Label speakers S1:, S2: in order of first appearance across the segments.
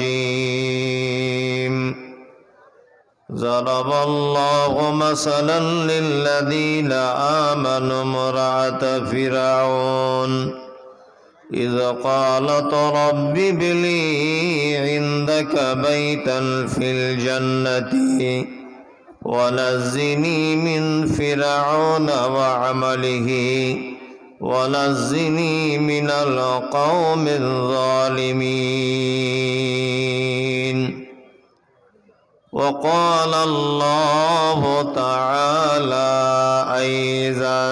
S1: الرجيم ضرب الله مثلا للذين آمنوا امرأة فرعون إذ قالت رب ابن لي عندك بيتا في الجنة ونجني من فرعون وعمله ونجني من القوم الظالمين. وقال الله تعالى أيضا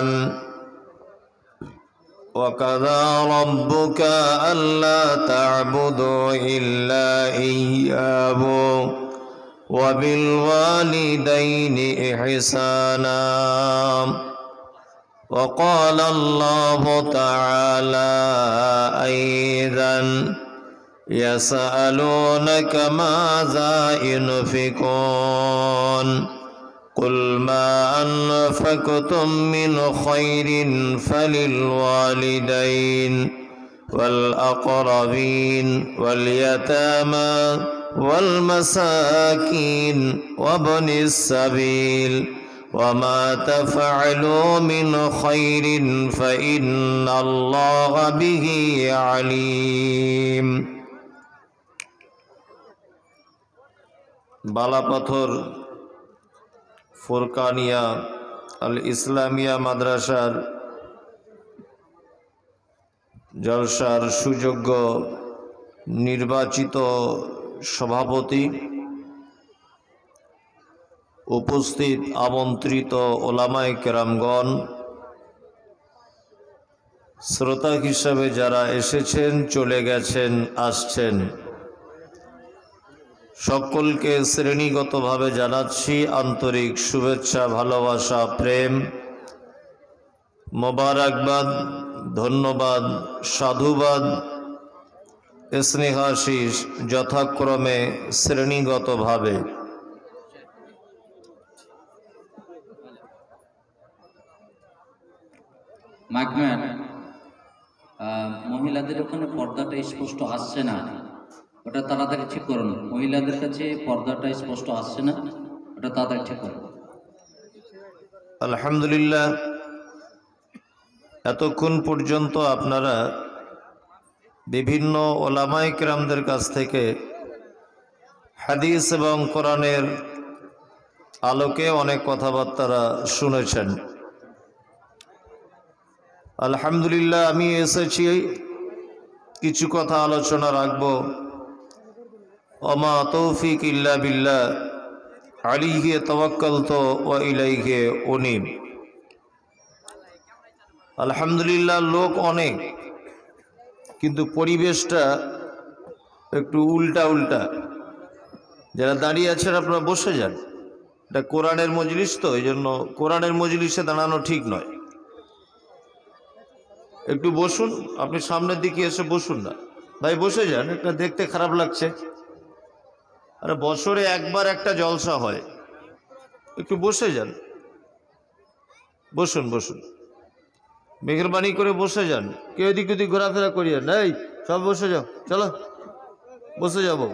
S1: وقضى ربك ألا تعبدوا إلا إياه وبالوالدين إحسانا. وقال الله تعالى أيضا يسألونك ماذا ينفقون قل ما أنفقتم من خير فللوالدين والأقربين واليتامى والمساكين وابن السبيل وما تفعلوا من خير فإن الله به عليم. বালাপাথর ফুরকানিয়া আল ইসলামিয়া মাদ্রাসার জলসার সুযোগ্য নির্বাচিত সভাপতি, উপস্থিত আমন্ত্রিত ওলামায়ে কেরামগণ, শ্রোতা হিসাবে যারা এসেছেন, চলে গেছেন, আসছেন, সকলকে শ্রেণীগতভাবে জানাচ্ছি আন্তরিক শুভেচ্ছা, ভালোবাসা, প্রেম, মোবারকবাদ, ধন্যবাদ, সাধুবাদ, স্নেহাশিস যথাক্রমে শ্রেণীগতভাবে।
S2: মাইকম্যান, মহিলাদের ওখানে পর্দাটা স্পষ্ট আসছে না, ওটা তাড়াতাড়ি ঠিক করুন। মহিলাদের কাছে পর্দাটা স্পষ্ট আসছে না, ওটা তাড়াতাড়ি ঠিক করুন।
S1: আলহামদুলিল্লাহ, এতক্ষণ পর্যন্ত আপনারা বিভিন্ন ওলামায়ে কেরামদের কাছ থেকে হাদিস এবং কোরআনের আলোকে অনেক কথাবার্তা শুনেছেন। আলহামদুলিল্লাহ, আমি এসেছি কিছু কথা আলোচনা রাখব। ওমা তৌফিক ইল্লা বিল্লাহ আলাইহি তাওয়াক্কালতু ওয়া ইলাইহি উনীব। আলহামদুলিল্লাহ, লোক অনেক, কিন্তু পরিবেশটা একটু উল্টা উল্টা। যারা দাঁড়িয়ে আছেন আপনারা বসে যান, এটা কোরআনের মজলিস, তো এই জন্য কোরআনের মজলিসে দাঁড়ানো ঠিক নয়। একটু বসুন, আপনি সামনের দিকে এসে বসুন না ভাই, বসে যান, এটা দেখতে খারাপ লাগছে। আরে বছরে একবার একটা জলসা হয়, একটু বসে যান, বসুন বসুন, মেহরবানি করে বসে যান, কেউ এদিক ওদিক ঘোরাফেরা করিয়ে নাই, সব বসে যাও, চলো বসে যাবো।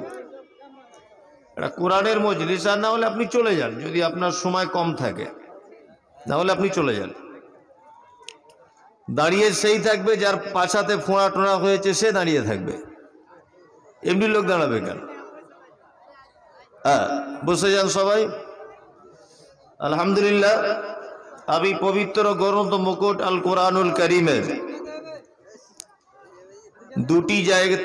S1: এটা কোরআনের মজলিস, আর না হলে আপনি চলে যান, যদি আপনার সময় কম থাকে, না হলে আপনি চলে যান। দাঁড়িয়ে সেই থাকবে যার পাছাতে ফোঁড়া টোনা হয়েছে, সে দাঁড়িয়ে থাকবে, এমনি লোক দাঁড়াবে কেন? হ্যাঁ, বসে যান সবাই। আলহামদুলিল্লাহ, আমি পবিত্র গ্রন্থ মুকুট আল কোরআনুল কারীমের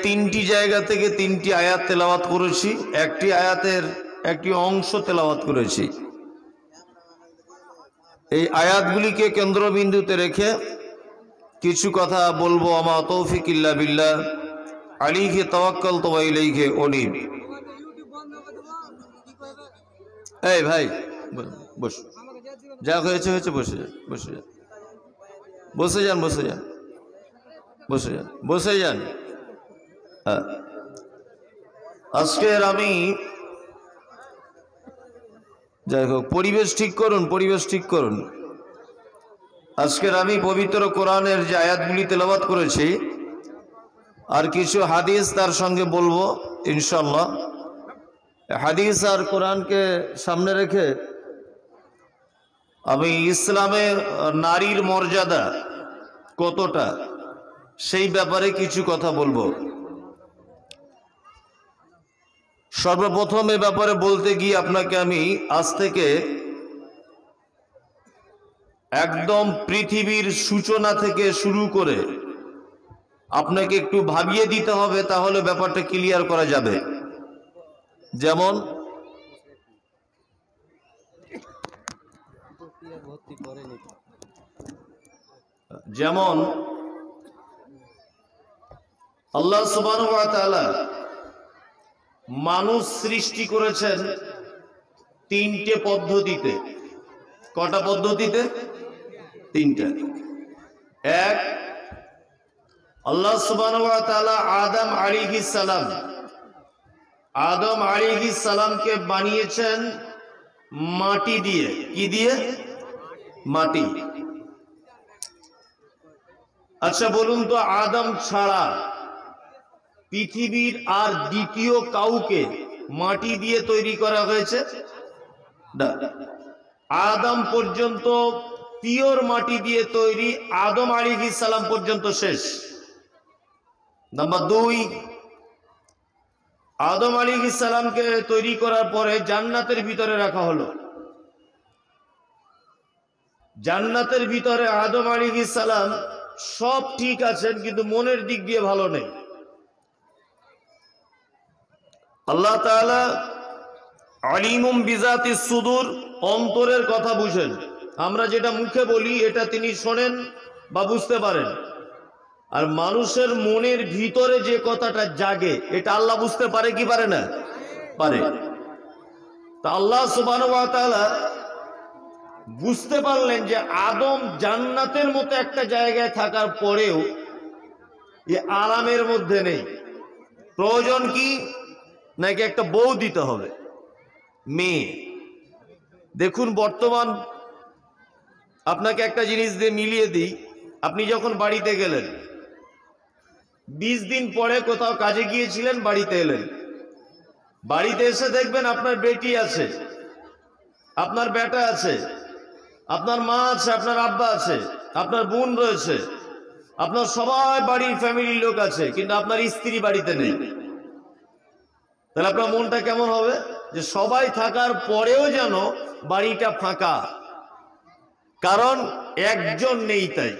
S1: তিনটি জায়গা থেকে 3টি আয়াত তেলাওয়াত করেছি, একটি আয়াতের একটি অংশ তেলাওয়াত করেছি। এই আয়াতগুলিকে কেন্দ্রবিন্দুতে রেখে কিছু কথা বলবো। আমা তৌফিক ইল্লা বিল্লাহ আলাইহি তাওয়াক্কালতু ওয়া ইলাইহি উনীব। এই ভাই বস, যা হয়েছে হয়েছে, বসে যান, বসে যান, বসে যান, বসে যান, বসে যান, বসে যান। হ্যাঁ, আজকের আমি যাই হোক, পরিবেশ ঠিক করুন, পরিবেশ ঠিক করুন। আজকের আমি পবিত্র কোরআনের যে আয়াতগুলি তেলাওয়াত করেছি, আর কিছু হাদিস তার সঙ্গে বলবো ইনশাল্লাহ। হাদিস আর কোরআনকে সামনে রেখে আমি ইসলামে নারীর মর্যাদা কতটা সেই ব্যাপারে কিছু কথা বলবো। সর্বপ্রথম এ ব্যাপারে বলতে গিয়ে আপনাকে আমি আজ থেকে একদম পৃথিবীর সূচনা থেকে শুরু করে আপনাকে একটু ভাবিয়ে দিতে হবে, তাহলে ব্যাপারটা ক্লিয়ার করা যাবে। যেমন আল্লাহ সুবহানাহু ওয়া তাআলা মানুষ সৃষ্টি করেছেন তিনটে পদ্ধতিতে। কটা পদ্ধতিতে? তিনটা। এক, আল্লাহ সুবহানাহু ওয়া তাআলা আদম আলাইহিস সালামকে বানিয়েছেন মাটি দিয়ে। কি দিয়ে? মাটি। আচ্ছা বলুন তো, আদম ছাড়া পৃথিবীর আর দ্বিতীয় কাউকে মাটি দিয়ে তৈরি করা হয়েছে না। আদম পর্যন্ত পিওর মাটি দিয়ে তৈরি, আদম আলাইহিস সালাম পর্যন্ত শেষ। নাম্বার দুই, আদম আলাইহিস সালামকে তৈরি করার পরে জান্নাতের ভিতরে রাখা হলো। জান্নাতের ভিতরে আদম আলাইহিস সালাম সব ঠিক আছেন, কিন্তু মনের দিক দিয়ে ভালো নেই। আল্লাহ তাআলা আলিমুম বিজাতিস সুদূর, অন্তরের কথা বুঝেন। আমরা যেটা মুখে বলি এটা তিনি শোনেন বা বুঝতে পারেন, আর মানুষের মনের ভিতরে যে কথাটা জাগে এটা আল্লাহ বুঝতে পারে কি পারে না? পারে। তা আল্লাহ সুবহানাহু ওয়া তাআলা বুঝতে পারলেন যে আদম জান্নাতের মতো একটা জায়গায় থাকার পরেও এ আরামের মধ্যে নেই। প্রয়োজন কি? নাকি একটা বউ দিতে হবে, মেয়ে। দেখুন বর্তমান, আপনাকে একটা জিনিস দিয়ে মিলিয়ে দিই। আপনি যখন বাড়িতে গেলেন, 20 দিন পরে কোথাও কাজে গিয়েছিলেন, বাড়িতে এলেন, বাড়িতে এসে দেখবেন আপনার বেটি আছে, আপনার বেটা আছে, আপনার মা আছে, আপনার আব্বা আছে, আপনার বোন রয়েছে, আপনার সবাই বাড়ির ফ্যামিলির লোক আছে, কিন্তু আপনার স্ত্রী বাড়িতে নেই। তাহলে আপনার মনটা কেমন হবে? যে সবাই থাকার পরেও যেন বাড়িটা ফাঁকা, কারণ একজন নেই। তাই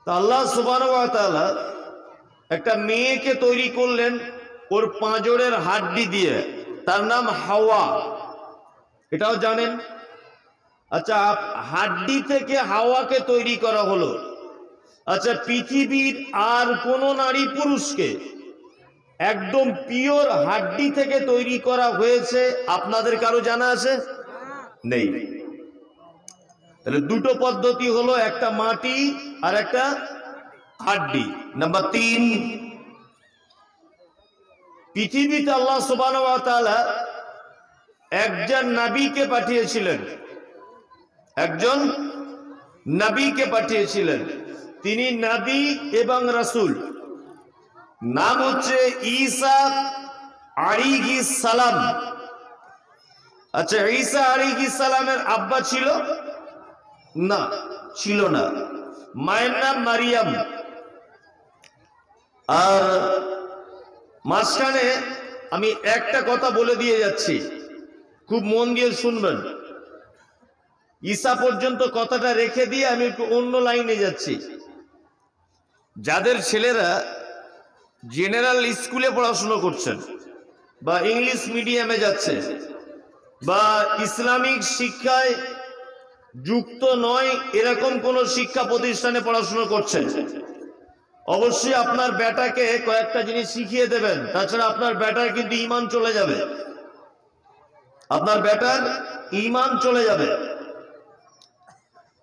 S1: আল্লাহ সুবহানাহু ওয়া তাআলা একটা মেয়েকে তৈরি করলেন ওর পাঁজরের হাড্ডি দিয়ে, তার নাম হাওয়া। এটাও জানেন? আচ্ছা, হাড্ডি থেকে হাওয়াকে তৈরি করা হলো। আচ্ছা, পৃথিবীর আর কোন নারী পুরুষকে একদম পিওর হাড্ডি থেকে তৈরি করা হয়েছে আপনাদের কারো জানা আছে? নেই। তাহলে দুটো পদ্ধতি হলো, একটা মাটি আর একটা হাড্ডি। নাম্বার 3, পৃথিবীতে আল্লাহ সুবহানাহু ওয়া তাআলা একজন নবীকে পাঠিয়েছিলেন। একজন নবীকে পাঠিয়েছিলেন, তিনি নবী এবং রাসূল। নাম হচ্ছে ঈসা আলাইহিস সালাম। আচ্ছা, ঈসা আলাইহিস সালামের আব্বা ছিল না? ছিল না। মায়ের নাম মারিয়াম। আর মাঝখানে আমি একটা কথা বলে দিয়ে যাচ্ছি, খুব মন দিয়ে শুনবেন। ঈসা পর্যন্ত কথাটা রেখে দিয়ে আমি একটু অন্য লাইনে যাচ্ছি। যাদের ছেলেরা জেনারেল স্কুলে পড়াশোনা করছেন বা ইংলিশ মিডিয়ামে যাচ্ছে বা ইসলামিক শিক্ষায় যুক্ত নয় এরকম কোন শিক্ষা প্রতিষ্ঠানে পড়াশোনা করছেন, অবশ্যই আপনার বেটাকে কয়েকটা জিনিস শিখিয়ে দেবেন, তাছাড়া আপনার বেটার কিন্তু ঈমান চলে যাবে। আপনার বেটার ঈমান চলে যাবে।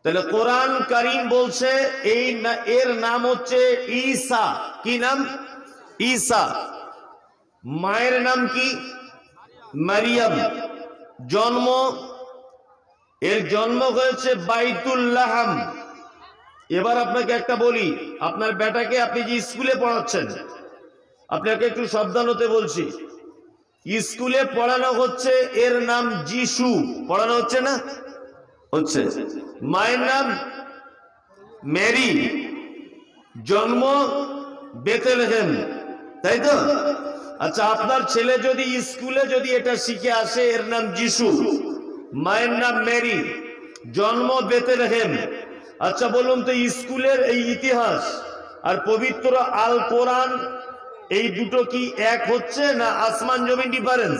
S1: তাহলে কোরআন কারীম বলছে এর নাম হচ্ছে ঈসা। কি নাম? ঈসা। মায়ের নাম কি? মারিয়াম। জন্ম, এর জন্ম হয়েছে বাইতুল লাহাম। এবার আপনাকে একটা বলি, আপনার বেটাকে আপনি যে স্কুলে পড়াচ্ছেন, আপনাকে একটু সাবধান হতে বলছি। স্কুলে পড়ানো হচ্ছে, এর নাম যিশু, পড়ানো হচ্ছে না? হচ্ছে। মায়ের নাম মেরি, জন্ম বেথলেহেম, তাই তো? আচ্ছা, আপনার ছেলে যদি স্কুলে যদি এটা শিখে আসে, এর নাম যিশু, মায়ের নাম মেরি, জন্ম বেথলেহেম। আচ্ছা বলুন তো, স্কুলের এই ইতিহাস আর পবিত্র আল কোরআন, এই দুটো কি এক হচ্ছে না আসমান জমিন ডিফারেন্স?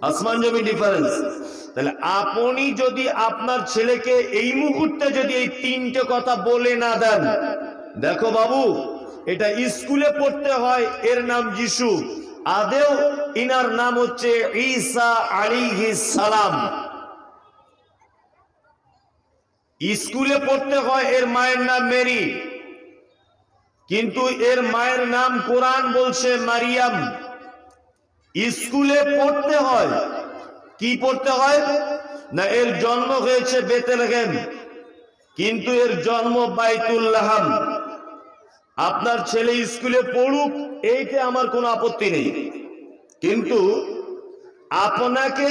S1: আসমান জমিন ডিফারেন্স। তাহলে আপনি যদি আপনার ছেলেকে এই মুহূর্তে যদি এই তিনটে কথা বলে না দেন, দেখো বাবু, এটা স্কুলে পড়তে হয়, এর নাম যিশু, আদেও ইনার নাম হচ্ছে ঈসা আলাইহিস সালাম। স্কুলে পড়তে হয়, এর মায়ের নাম মেরি, কিন্তু এর মায়ের নাম কোরআন বলছে মারিয়াম। স্কুলে পড়তে হয়, কি পড়তে হয় না, এর জন্ম হয়েছে বেথলেহেম, কিন্তু এর জন্ম বাইতুল লাহাম। আপনার ছেলে স্কুলে পড়ুক, এইতে আমার কোনো আপত্তি নেই, কিন্তু আপনাকে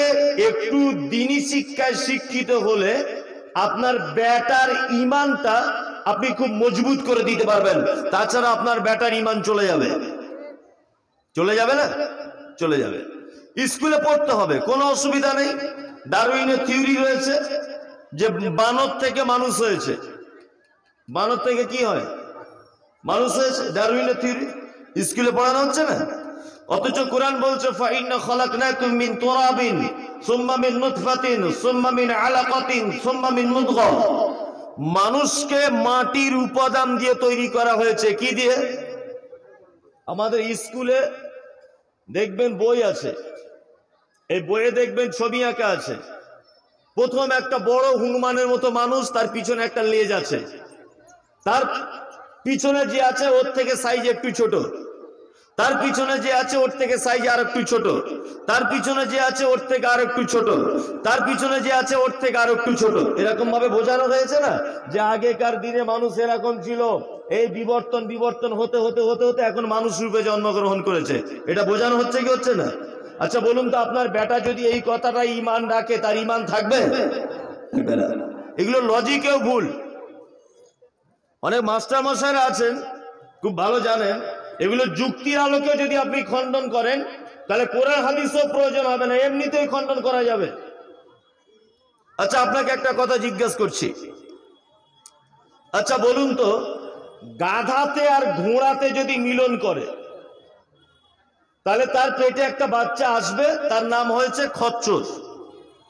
S1: একটু দ্বীনি শিক্ষায় শিক্ষিত হলে আপনার বেটার ঈমানটা আপনি খুব মজবুত করে দিতে পারবেন। তাছাড়া আপনার বেটার ঈমান চলে যাবে। চলে যাবে না? চলে যাবে। স্কুলে পড়তে হবে, কোনো অসুবিধা নেই। ডারউইনের থিওরি রয়েছে যে বানর থেকে মানুষ হয়েছে। বানর থেকে কি হয়? মানুষ হয়েছে, ডারউইনের থিওরি। স্কুলে পড়ানো হচ্ছে না। অথচ কোরআন বলছে ফাইন্না খালাকনাকুম মিন তুরাবিন সুম্মা মিন নুতফাতিন সুম্মা মিন আলাকাতিন সুম্মা মিন মুদগা। মানুষকে মাটির উপাদান দিয়ে তৈরি করা হয়েছে। কি দিয়ে? আমাদের স্কুলে দেখবেন বই আছে, এই বইয়ে দেখবেন ছবি আঁকা আছে। প্রথম একটা বড় হনুমানের মতো মানুষ, তার পিছনে একটা লেজ আছে, তার পিছনে যে আছে ওর থেকে সাইজ একটু ছোট, তার পিছনে যে আছে ওর থেকে সাইজ আর একটু ছোট, তার পিছনে যে আছে ওর থেকে আর একটু ছোট, তার পিছনে যে আছে ওর থেকে আর একটু ছোট। এরকম ভাবে বোঝানো হয়েছে না যে আগেকার দিনে মানুষ এরকম ছিল, এই বিবর্তন বিবর্তন হতে হতে হতে হতে এখন মানুষ রূপে জন্মগ্রহণ করেছে। এটা বোঝানো হচ্ছে কি হচ্ছে না? আচ্ছা বলুন তো, আপনার বেটা যদি এই কথাটা ঈমান রাখে, তার ঈমান থাকবে? এগুলো লজিকেও ভুল। অনেক মাস্টার মশাইরা আছেন, খুব ভালো জানেন, এগুলো যুক্তির আলোকে যদি আপনি খণ্ডন করেন, তাহলে কোরআন হাদিসও প্রয়োজন হবে না, এমনিতেই খণ্ডন করা যাবে। আচ্ছা আপনাকে একটা কথা জিজ্ঞাসা করছি, আচ্ছা বলুন তো, গাধাতে আর ঘোড়াতে যদি মিলন করে, তাহলে তার পেটে একটা বাচ্চা আসবে, তার নাম হয়েছে খচ্চর,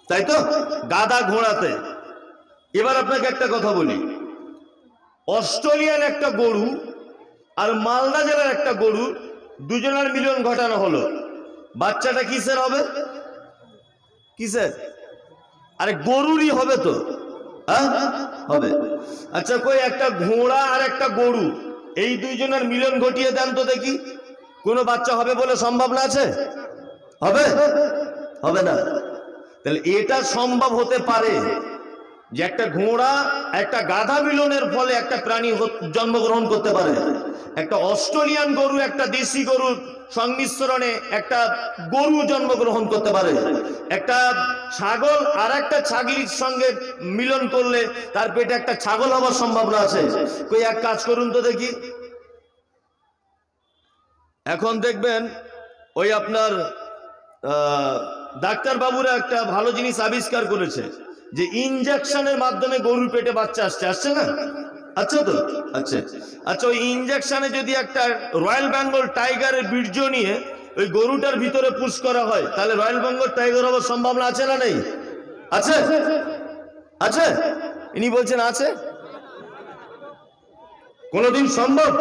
S1: তাই তো? গাধা ঘোড়াতে। এবার আপনাকে একটা কথা বলি, অস্ট্রেলিয়ান একটা গরু আর মালদা জেলার একটা গরু, দুজনের মিলন ঘটানো হলো, বাচ্চাটা কিসের হবে? কিসের? আরে গরুরই হবে তো, হ্যাঁ হবে। আচ্ছা কই একটা ঘোড়া আর একটা গরু, এই দুইজনের মিলন ঘটিয়ে দেন তো দেখি, কোনো বাচ্চা হবে বলে সম্ভাবনা আছে? হবে? হবে না। তাহলে এটা সম্ভব হতে পারে যে একটা ঘোড়া একটা গাধা মিলনের ফলে একটা প্রাণী জন্মগ্রহণ করতে পারে। একটা অস্ট্রেলিয়ান গরু একটা দেশি গরুর সংমিশ্রণে একটা গরু জন্মগ্রহণ করতে পারে। একটা ছাগল আর একটা ছাগলির সঙ্গে মিলন করলে তার পেটে একটা ছাগল হওয়ার সম্ভাবনা আছে। কই এক কাজ করুন তো দেখি, এখন দেখবেন ওই আপনার ডাক্তার বাবুরা একটা ভালো জিনিস আবিষ্কার করেছে যে ইনজেকশনের মাধ্যমে গরুর পেটে বাচ্চা আসছে না? আচ্ছা তো, আচ্ছা আচ্ছা, ওই ইনজেকশনে যদি একটা রয়্যাল বেঙ্গল টাইগারের বীর্য নিয়ে ওই গরুটার ভিতরে পুশ করা হয়, তাহলে রয়্যাল বেঙ্গল টাইগার হওয়ার সম্ভাবনা আছে না নেই? আছে? আছে? ইনি বলছেন আছে। কোনদিন সম্ভব?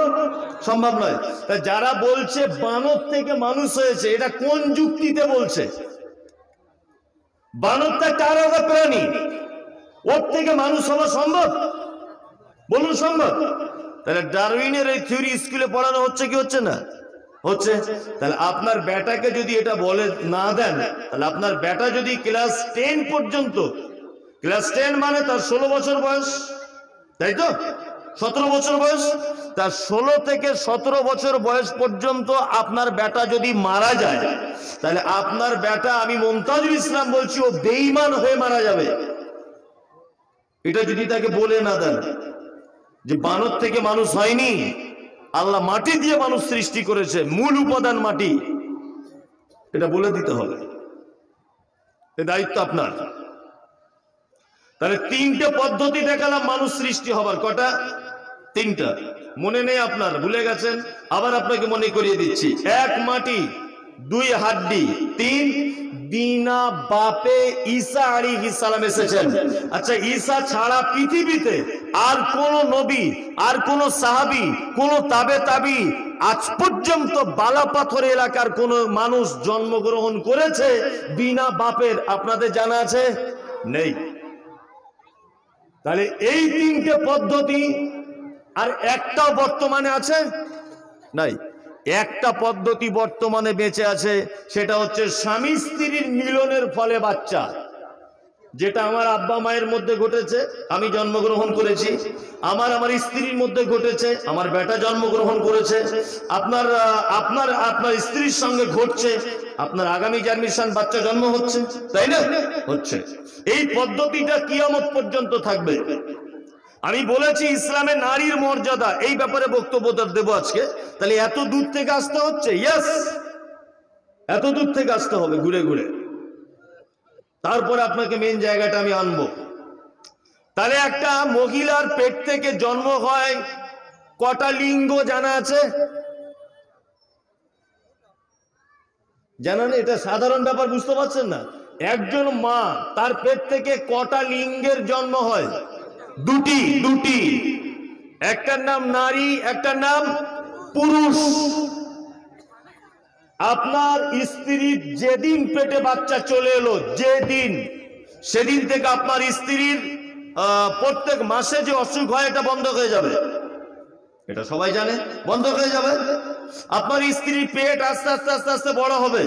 S1: সম্ভব নয়। তা যারা বলছে বানর থেকে মানুষ হয়েছে, এটা কোন যুক্তিতে বলছে? বানরটা কার আলাদা প্রাণী, ওর থেকে মানুষ হওয়া সম্ভব? বলুন সম্ভব? তাহলে ডারউইনের এই থিওরি স্কুলে পড়ানো হচ্ছে কি হচ্ছে না? হচ্ছে। তাহলে আপনার বেটাকে যদি এটা বলে না দেন, তাহলে আপনার বেটা যদি ক্লাস 10 পর্যন্ত, ক্লাস 10 মানে তার 16 বছর বয়স, তাই তো? 17 বছর বয়স। তা 16 থেকে 17 বছর বয়স পর্যন্ত আপনার বেটা যদি মারা যায়, তাহলে আপনার বেটা, আমি মুমতাজুল ইসলাম বলছি, ও বেঈমান হয়ে মারা যাবে। এটা যদি তাকে বলে না দেন যে বানর থেকে মানুষ হয়নি, আল্লাহ মাটি দিয়ে মানুষ সৃষ্টি করেছে, মূল উপাদান মাটি, এটা বলে দিতে হবে। এ দায়িত্ব আপনার। তাহলে 3টে পদ্ধতি দেখালাম মানুষ সৃষ্টি হবার। কটা? 3টা। মনে নেই আপনার, ভুলে গেছেন, আবার আপনাকে মনে করিয়ে দিচ্ছি। 1 মাটি, 2 হাড্ডি, 3 বিনা বাপে ঈসা আলাইহিস সালাম এসেছেন। আচ্ছা, ঈসা ছাড়া পৃথিবীতে আর কোন নবী, আর কোন সাহাবী, কোন তাবি আজ পর্যন্ত বালাপাথর এলাকার কোন মানুষ জন্মগ্রহণ করেছে বিনা বাপের? আপনাদের জানা আছে? নেই। তাহলে এই 3টে পদ্ধতি, আর একটাও বর্তমানে আছে? নাই। একটা পদ্ধতি বর্তমানে বেঁচে আছে, সেটা হচ্ছে স্বামী স্ত্রীর মিলনের ফলে বাচ্চা। যেটা আমার আব্বা মায়ের মধ্যে ঘটেছে, আমি জন্মগ্রহণ করেছি। আমার স্ত্রীর মধ্যে ঘটেছে, আমার বেটা জন্মগ্রহণ করেছে। আপনার আপনার আপনার স্ত্রীর সঙ্গে ঘটছে, আপনার আগামী জেনারেশন বাচ্চা জন্ম হচ্ছে, তাই না? হচ্ছে। এই পদ্ধতিটা কিয়ামত পর্যন্ত থাকবে। আমি বলেছি ইসলামে নারীর মর্যাদা, এই ব্যাপারে বক্তব্য দেব আজকে। তাহলে এত দূর থেকে আসতে হচ্ছে? ইয়েস, এত দূর থেকে আসতে হবে ঘুরে ঘুরে, তারপরে আপনাকে মেন জায়গাটা আমি আনবো। তাহলে একটা মহিলার পেট থেকে জন্ম হয় কটা লিঙ্গ জানা আছে? জানা নেই? এটা সাধারণ ব্যাপার, বুঝতে পারছেন না? একজন মা, তার পেট থেকে কটা লিঙ্গের জন্ম হয়? 2টি। একটার নাম নারী, একটার নাম পুরুষ। আপনার স্ত্রীর যেদিন পেটে বাচ্চা চলে এলো, যেদিন, সেদিন থেকে আপনার স্ত্রীর প্রত্যেক মাসে যে অসুখ হয়, এটা বন্ধ হয়ে যাবে। এটা সবাই জানে, বন্ধ হয়ে যাবে। আপনার স্ত্রীর পেট আস্তে আস্তে আস্তে আস্তে বড় হবে।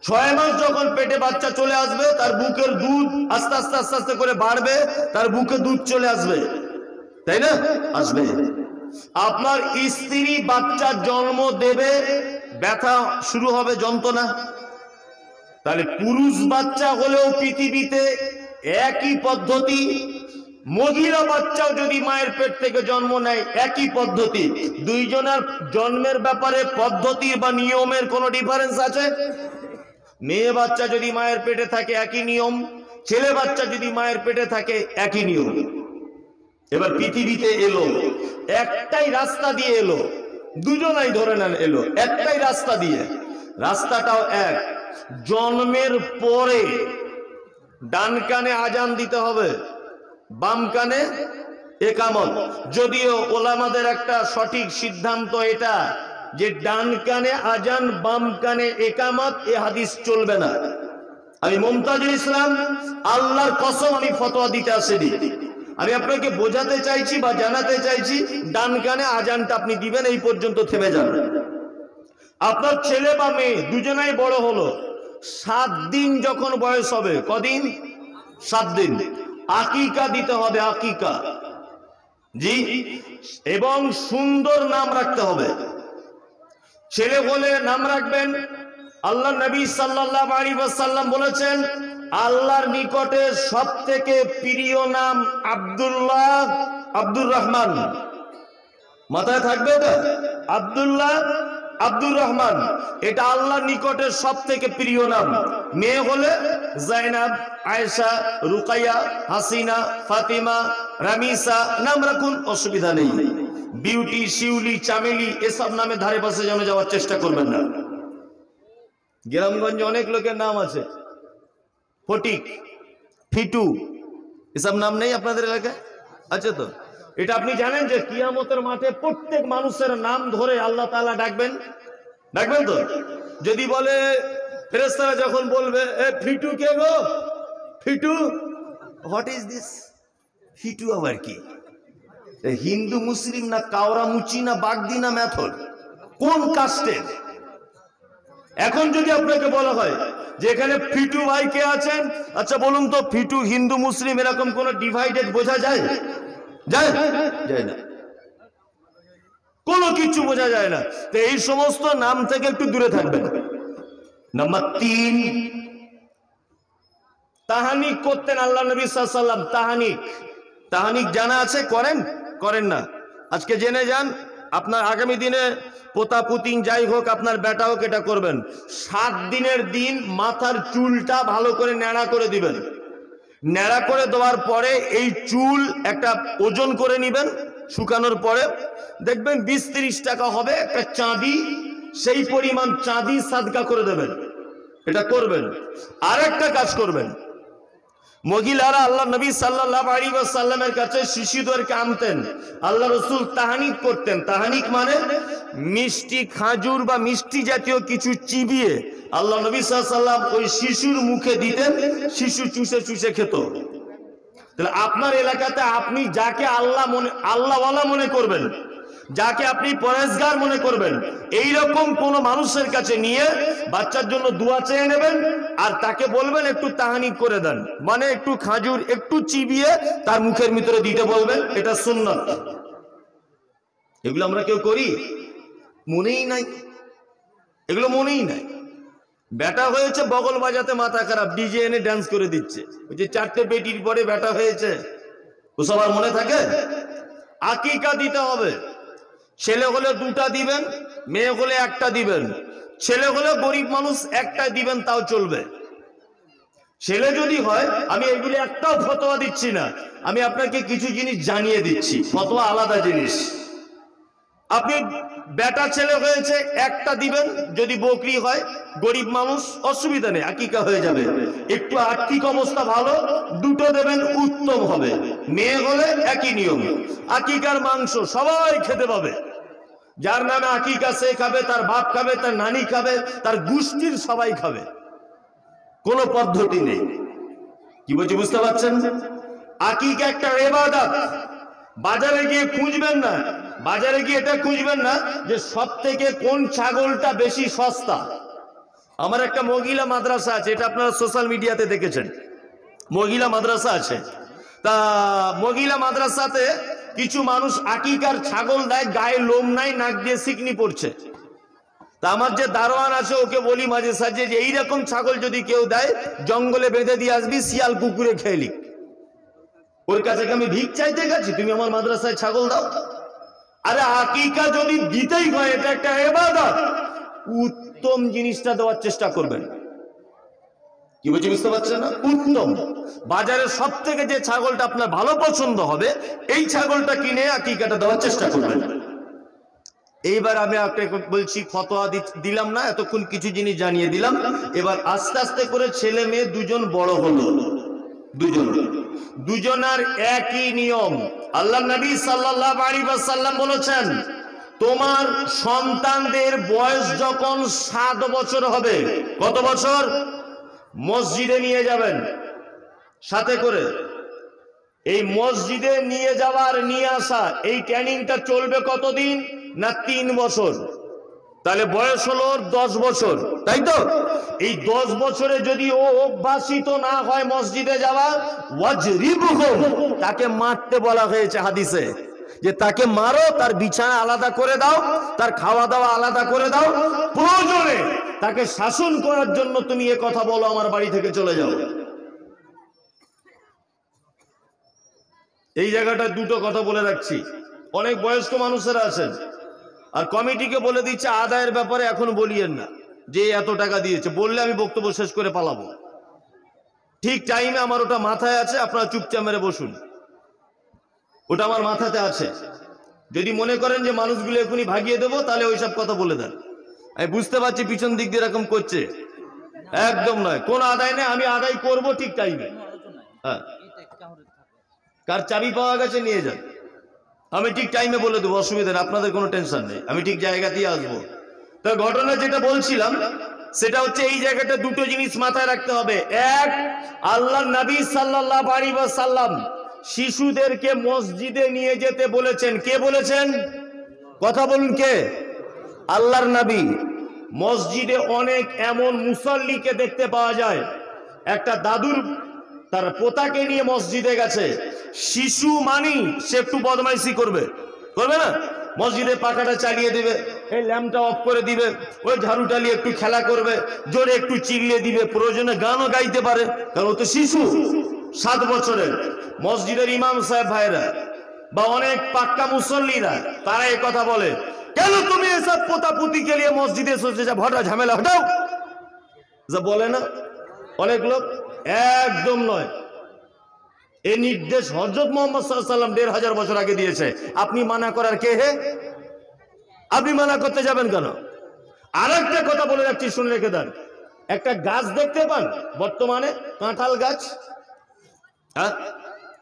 S1: 6 মাস যখন পেটে বাচ্চা চলে আসবে, তার বুকের দুধ আস্তে আস্তে আস্তে আস্তে করে বাড়বে, তার বুকে দুধ চলে আসবে, তাই না? আসবে। আপনার স্ত্রী বাচ্চা জন্ম দেবে, ব্যথা শুরু হবে, যন্ত্রণা। তাহলে পুরুষ বাচ্চা হলেও পৃথিবীতে একই পদ্ধতি, মহিলা বাচ্চাও যদি মায়ের পেট থেকে জন্ম নেয় একই পদ্ধতি। দুইজনের জন্মের ব্যাপারে পদ্ধতি বা নিয়মের কোনো ডিফারেন্স আছে? মেয়ে বাচ্চা যদি মায়ের পেটে থাকে একই নিয়ম, ছেলে বাচ্চা যদি মায়ের পেটে থাকে একই নিয়ম। এবার পৃথিবীতে এলো, একটাই রাস্তা দিয়ে এলো, দুজনাই ধরে নেন এলো একটাই রাস্তা দিয়ে। রাস্তাটাও এক, জন্মের পরে ডান কানে আজান দিতে হবে, বাম কানে একামত। যদিও ওলামাদের একটা সঠিক সিদ্ধান্ত এটা যে ডান কানে আজান, বাম কানে একামত, এ হাদিস চলবে না। আমি মুমতাজুল ইসলাম, আল্লাহর কসম, আমি ফতোয়া দিতে আসিনি। আমি আপনাকে বোঝাতে চাইছি বা জানাতে চাইছি, ডান কানে আজানটা আপনি দিবেন, এই পর্যন্ত থেমে যান। আপনার ছেলে বা মেয়ে দুজনাই বড় হলো, 7 দিন যখন বয়স হবে, কদিন? 7 দিন। আকিকা দিতে হবে, আকিকা, জি, এবং সুন্দর নাম রাখতে হবে। ছেলে হলে নাম রাখবেন, আল্লাহ নবী সাল্লাল্লাহু আলাইহি ওয়াসাল্লাম বলেছেন, আল্লাহর নিকটে সবথেকে প্রিয় নাম আব্দুল্লাহ, আব্দুর রহমান। মাথায় থাকবে এটা, আব্দুল্লাহ, আব্দুর রহমান, এটা আল্লাহর নিকটে সবথেকে প্রিয় নাম। মেয়ে হলে জাইনাব, আয়েশা, রুকাইয়া, হাসিনা, ফাতিমা, রামিসা নাম রাখুন, অসুবিধা নেই। বিউটি, শিউলি, চামেলি এসব নামে ধারে পাশে যেন যাওয়ার চেষ্টা করবেন না। গ্রামগঞ্জে অনেক লোকের নাম আছে, ফটিক, ফিটু, এসব নাম নেই আপনাদের এলাকায়? আছে তো? এটা আপনি জানেন যে কিয়ামতের মাঠে প্রত্যেক মানুষের নাম ধরে আল্লাহ তাআলা ডাকবেন? ডাকবেন তো? যদি বলে, ফেরেশতারা যখন বলবে, এ ফিটু কে গো? ফিটু, হোয়াট ইজ দিস? ফিটু আবার কি? হিন্দু মুসলিম না কাওরা মুচি না বাগদি না মেথর? কোন কাস্টের? এখন যদি আপনাকে বলা হয় যে এখানে ফিটু ভাই কে আছেন, আচ্ছা বলুন তো, ফিটু হিন্দু মুসলিম এরকম কোন ডিভাইডেড বোঝা যায়? যায় যায় না, কোনো কিছু বোঝা যায় না। তো এই সমস্ত নাম থেকে একটু দূরে থাকবেন। নাম্বার 3, তাহানিক করতেন আল্লাহ নবী সাল্লাল্লাহু আলাইহি ওয়াসাল্লাম। তাহানিক জানা আছে? করেন না? আজকে জেনে যান, আপনার আগামী দিনে পোতা পুতিন যাই হোক, আপনার বেটা হোক, এটা করবেন। 7 দিনের দিন মাথার চুলটা ভালো করে ন্যাড়া করে দিবেন। ন্যাড়া করে দেওয়ার পরে এই চুল একটা ওজন করে নিবেন, শুকানোর পরে দেখবেন 20-30 টাকা হবে একটা চাঁদি, সেই পরিমাণ চাঁদি সাদকা করে দেবেন। এটা করবেন। আর একটা কাজ করবেন, মহিলারা আল্লাহ নবী সাল্লাল্লাহু আলাইহি ওয়াসাল্লামের কাছে শিশুদেরকে আনতেন, আল্লাহ রাসূল তাহানিক করতেন। তাহানিক মানে মিষ্টি খাজুর বা মিষ্টি জাতীয় কিছু চিবিয়ে আল্লাহ নবী সাল্লাল্লাহু আলাইহি ওয়াসাল্লাম ওই শিশুর মুখে দিতেন, শিশু চুষে চুষে খেত। তাহলে আপনার এলাকাতে আপনি যাকে আল্লাহওয়ালা মনে করবেন, যাকে আপনি পরেজগার মনে করবেন, এইরকম কোন মানুষের কাছে নিয়ে বাচ্চার জন্য দোয়া চেয়ে নেবেন, আর তাকে বলবেন একটু তাহানিক করে দেন, মানে একটু খাজুর একটু চিবিয়ে তার মুখের ভিতরে দিতে বলবেন। এটা সুন্নাত। এগুলো আমরা কেউ করি? মনেই নাই, এগুলো মনেই নাই। বেটা হয়েছে বগল বাজাতে মাথা খারাপ, ডিজে এনে ডান্স করে দিচ্ছে। ওই যে 4টে বেটির পরে বেটা হয়েছে, ও সবার মনে থাকে? আকিকা দিতে হবে। ছেলে হলে 2টা দিবেন, মেয়ে হলে 1টা দিবেন। ছেলে হলে গরিব মানুষ 1টা দিবেন, তাও চলবে। ছেলে যদি হয়, আমি এগুলি একটাও ফতোয়া দিচ্ছি না, আমি আপনাকে কিছু জিনিস জানিয়ে দিচ্ছি। ফতোয়া আলাদা জিনিস। আপনি বেটা ছেলে হয়েছে 1টা দিবেন, যদি বকরি হয়, গরিব মানুষ, অসুবিধা নেই, আকিকা হয়ে যাবে। একটু আর্থিক অবস্থা ভালো, 2টো দেবেন, উত্তম হবে। মেয়ে হলে একই নিয়ম, আকিকার মাংস সবাই খেতে পাবে। যার নামে আকিকা সে খাবে, তার বাপ খাবে, তার নানি খাবে, তার গোষ্ঠীর সবাই খাবে, কোনো পদ্ধতি নেই। কি বলছি বুঝতে পারছেন? আকিকা একটা ইবাদত। বাজারে গিয়ে খুঁজবেন না, বাজারে গিয়ে এটা খুঁজবেন না যে সব থেকে কোন ছাগলটা বেশি সস্তা। আমার একটা মহিলা মাদ্রাসা আছে, এটা আপনারা সোশ্যাল মিডিয়াতে দেখেছেন, মহিলা মাদ্রাসা আছে। তা মহিলা মাদ্রাসাতে কিছু মানুষ আকিকার ছাগল দেয়, গায়ে লোম নাই, নাক দিয়ে সিকনি পড়ছে। তা আমার যে দারোয়ান আছে ওকে বলি মাঝে সাঝে যে এইরকম ছাগল যদি কেউ দেয়, জঙ্গলে বেঁধে দিয়ে আসবি, শিয়াল কুকুরে খেয়ে। ওর কাছে আমি ভিক চাইতে গেছি, তুমি আমার মাদ্রাসায় ছাগল দাও? আরে আকিকা যদি দিতেই হয়, এটা একটা ইবাদত, উত্তম জিনিসটা দেওয়ার চেষ্টা করবেন। কি বলছি বুঝতে পারছেন না? উত্তম। বাজারে সব থেকে যে ছাগলটা আপনার ভালো পছন্দ হবে, এই ছাগলটা কিনে আকিকাটা দেওয়ার চেষ্টা করবেন। এইবার আমি আপনাকে বলছি, ফতোয়া দিলাম না, এতক্ষণ কিছু জিনিস জানিয়ে দিলাম। এবার আস্তে আস্তে করে ছেলে মেয়ে 2জন বড় হলো, দুজনার একই নিয়ম। আল্লাহ নবী সাল্লাল্লাহু আলাইহি ওয়াসাল্লাম বলেছেন, তোমার সন্তানদের বয়স যখন 7 বছর হবে, কত বছর? মসজিদে নিয়ে যাবেন সাথে করে। এই মসজিদে নিয়ে যাওয়ার নিয়ে আসা, এই ট্রেনিংটা চলবে কতদিন? না 3 বছর। তাহলে বয়স হলো 10 বছর, তাই তো? এই 10 বছরে যদি ও অভ্যাসিত না হয় মসজিদে যাওয়া, ওয়াজরিবহুম, তাকে মারতে বলা হয়েছে হাদিসে, যে তাকে মারো, তার বিছানা আলাদা করে দাও, তার খাওয়া দাওয়া আলাদা করে দাও, প্রয়োজনে তাকে শাসন করার জন্য তুমি এ কথা বলো, আমার বাড়ি থেকে চলে যাও। এই জায়গাটা 2টো কথা বলে রাখছি। অনেক বয়স্ক মানুষেরা আছেন, আর কমিটিকে বলে দিচ্ছে আদায়ের ব্যাপারে এখন বলিয়েন না, যে এত টাকা দিয়েছে, বললে আমি বক্তব্য শেষ করে পালাবো। ঠিক টাইমে আমার ওটা মাথায় আছে, আপনারা চুপচাপ মেরে বসুন, ওটা আমার মাথাতে আছে। যদি মনে করেন যে মানুষগুলো এখনই ভাগিয়ে দেবো, তাহলে ওইসব কথা বলে দেন। আমি বুঝতে পারছি পিছন দিক দিয়ে এরকম করছে, একদম নয়, কোন আদায় নেই, আমি আদায় করব ঠিক টাইমে। হ্যাঁ, কার চাবি পাওয়া গেছে নিয়ে যান, আমি ঠিক টাইমে বলে দেবো, অসুবিধা নেই, আপনাদের কোনো টেনশন নেই, আমি ঠিক জায়গাতেই আসবো। তো ঘটনা যেটা বলছিলাম সেটা হচ্ছে, এই জায়গাটা 2টো জিনিস মাথায় রাখতে হবে। এক, আল্লাহ নবী সাল্লাল্লাহু আলাইহি ওয়াসাল্লাম শিশুদেরকে মসজিদে নিয়ে যেতে বলেছেন। কে বলেছেন? কথা বলুন, কে? আল্লাহর নবী। মসজিদে অনেক এমন মুসল্লিকে দেখতে পাওয়া যায়, একটা দাদুর তার পোতাকে নিয়ে মসজিদে গেছে, শিশু মানি সে একটু বদমাইশি করবে, করবে না? মসজিদে পাখাটা চালিয়ে দিবে, এই ল্যাম্পটা অফ করে দিবে, ওই ঝাড়ুটা নিয়ে একটু খেলা করবে, জোরে একটু চিল্লিয়ে দিবে, প্রয়োজনে গানও গাইতে পারে, কারণ ও তো শিশু 7 বছরের। মসজিদের ইমাম সাহেব ভাইরা বা অনেক পাক্কা মুসল্লিরা তারা এই কথা বলে, কেন তুমি এসব পোতাপুতিকে নিয়ে মসজিদে এসেছো, যা ভটা ঝামেলা হটাও, যা বলে না অনেক লোক। একদম নয়, এই নির্দেশ হযরত মুহাম্মদ সাল্লাল্লাহু আলাইহি ওয়াসাল্লাম 1500 বছর আগে দিয়েছে। আপনি মানা করার কে হে? আপনি মানা করতে যাবেন কেন? আর একটা কথা বলে রাখছি, শুনে রেখে দেন। একটা গাছ দেখতে পান বর্তমানে, কাঁঠাল গাছ, হ্যাঁ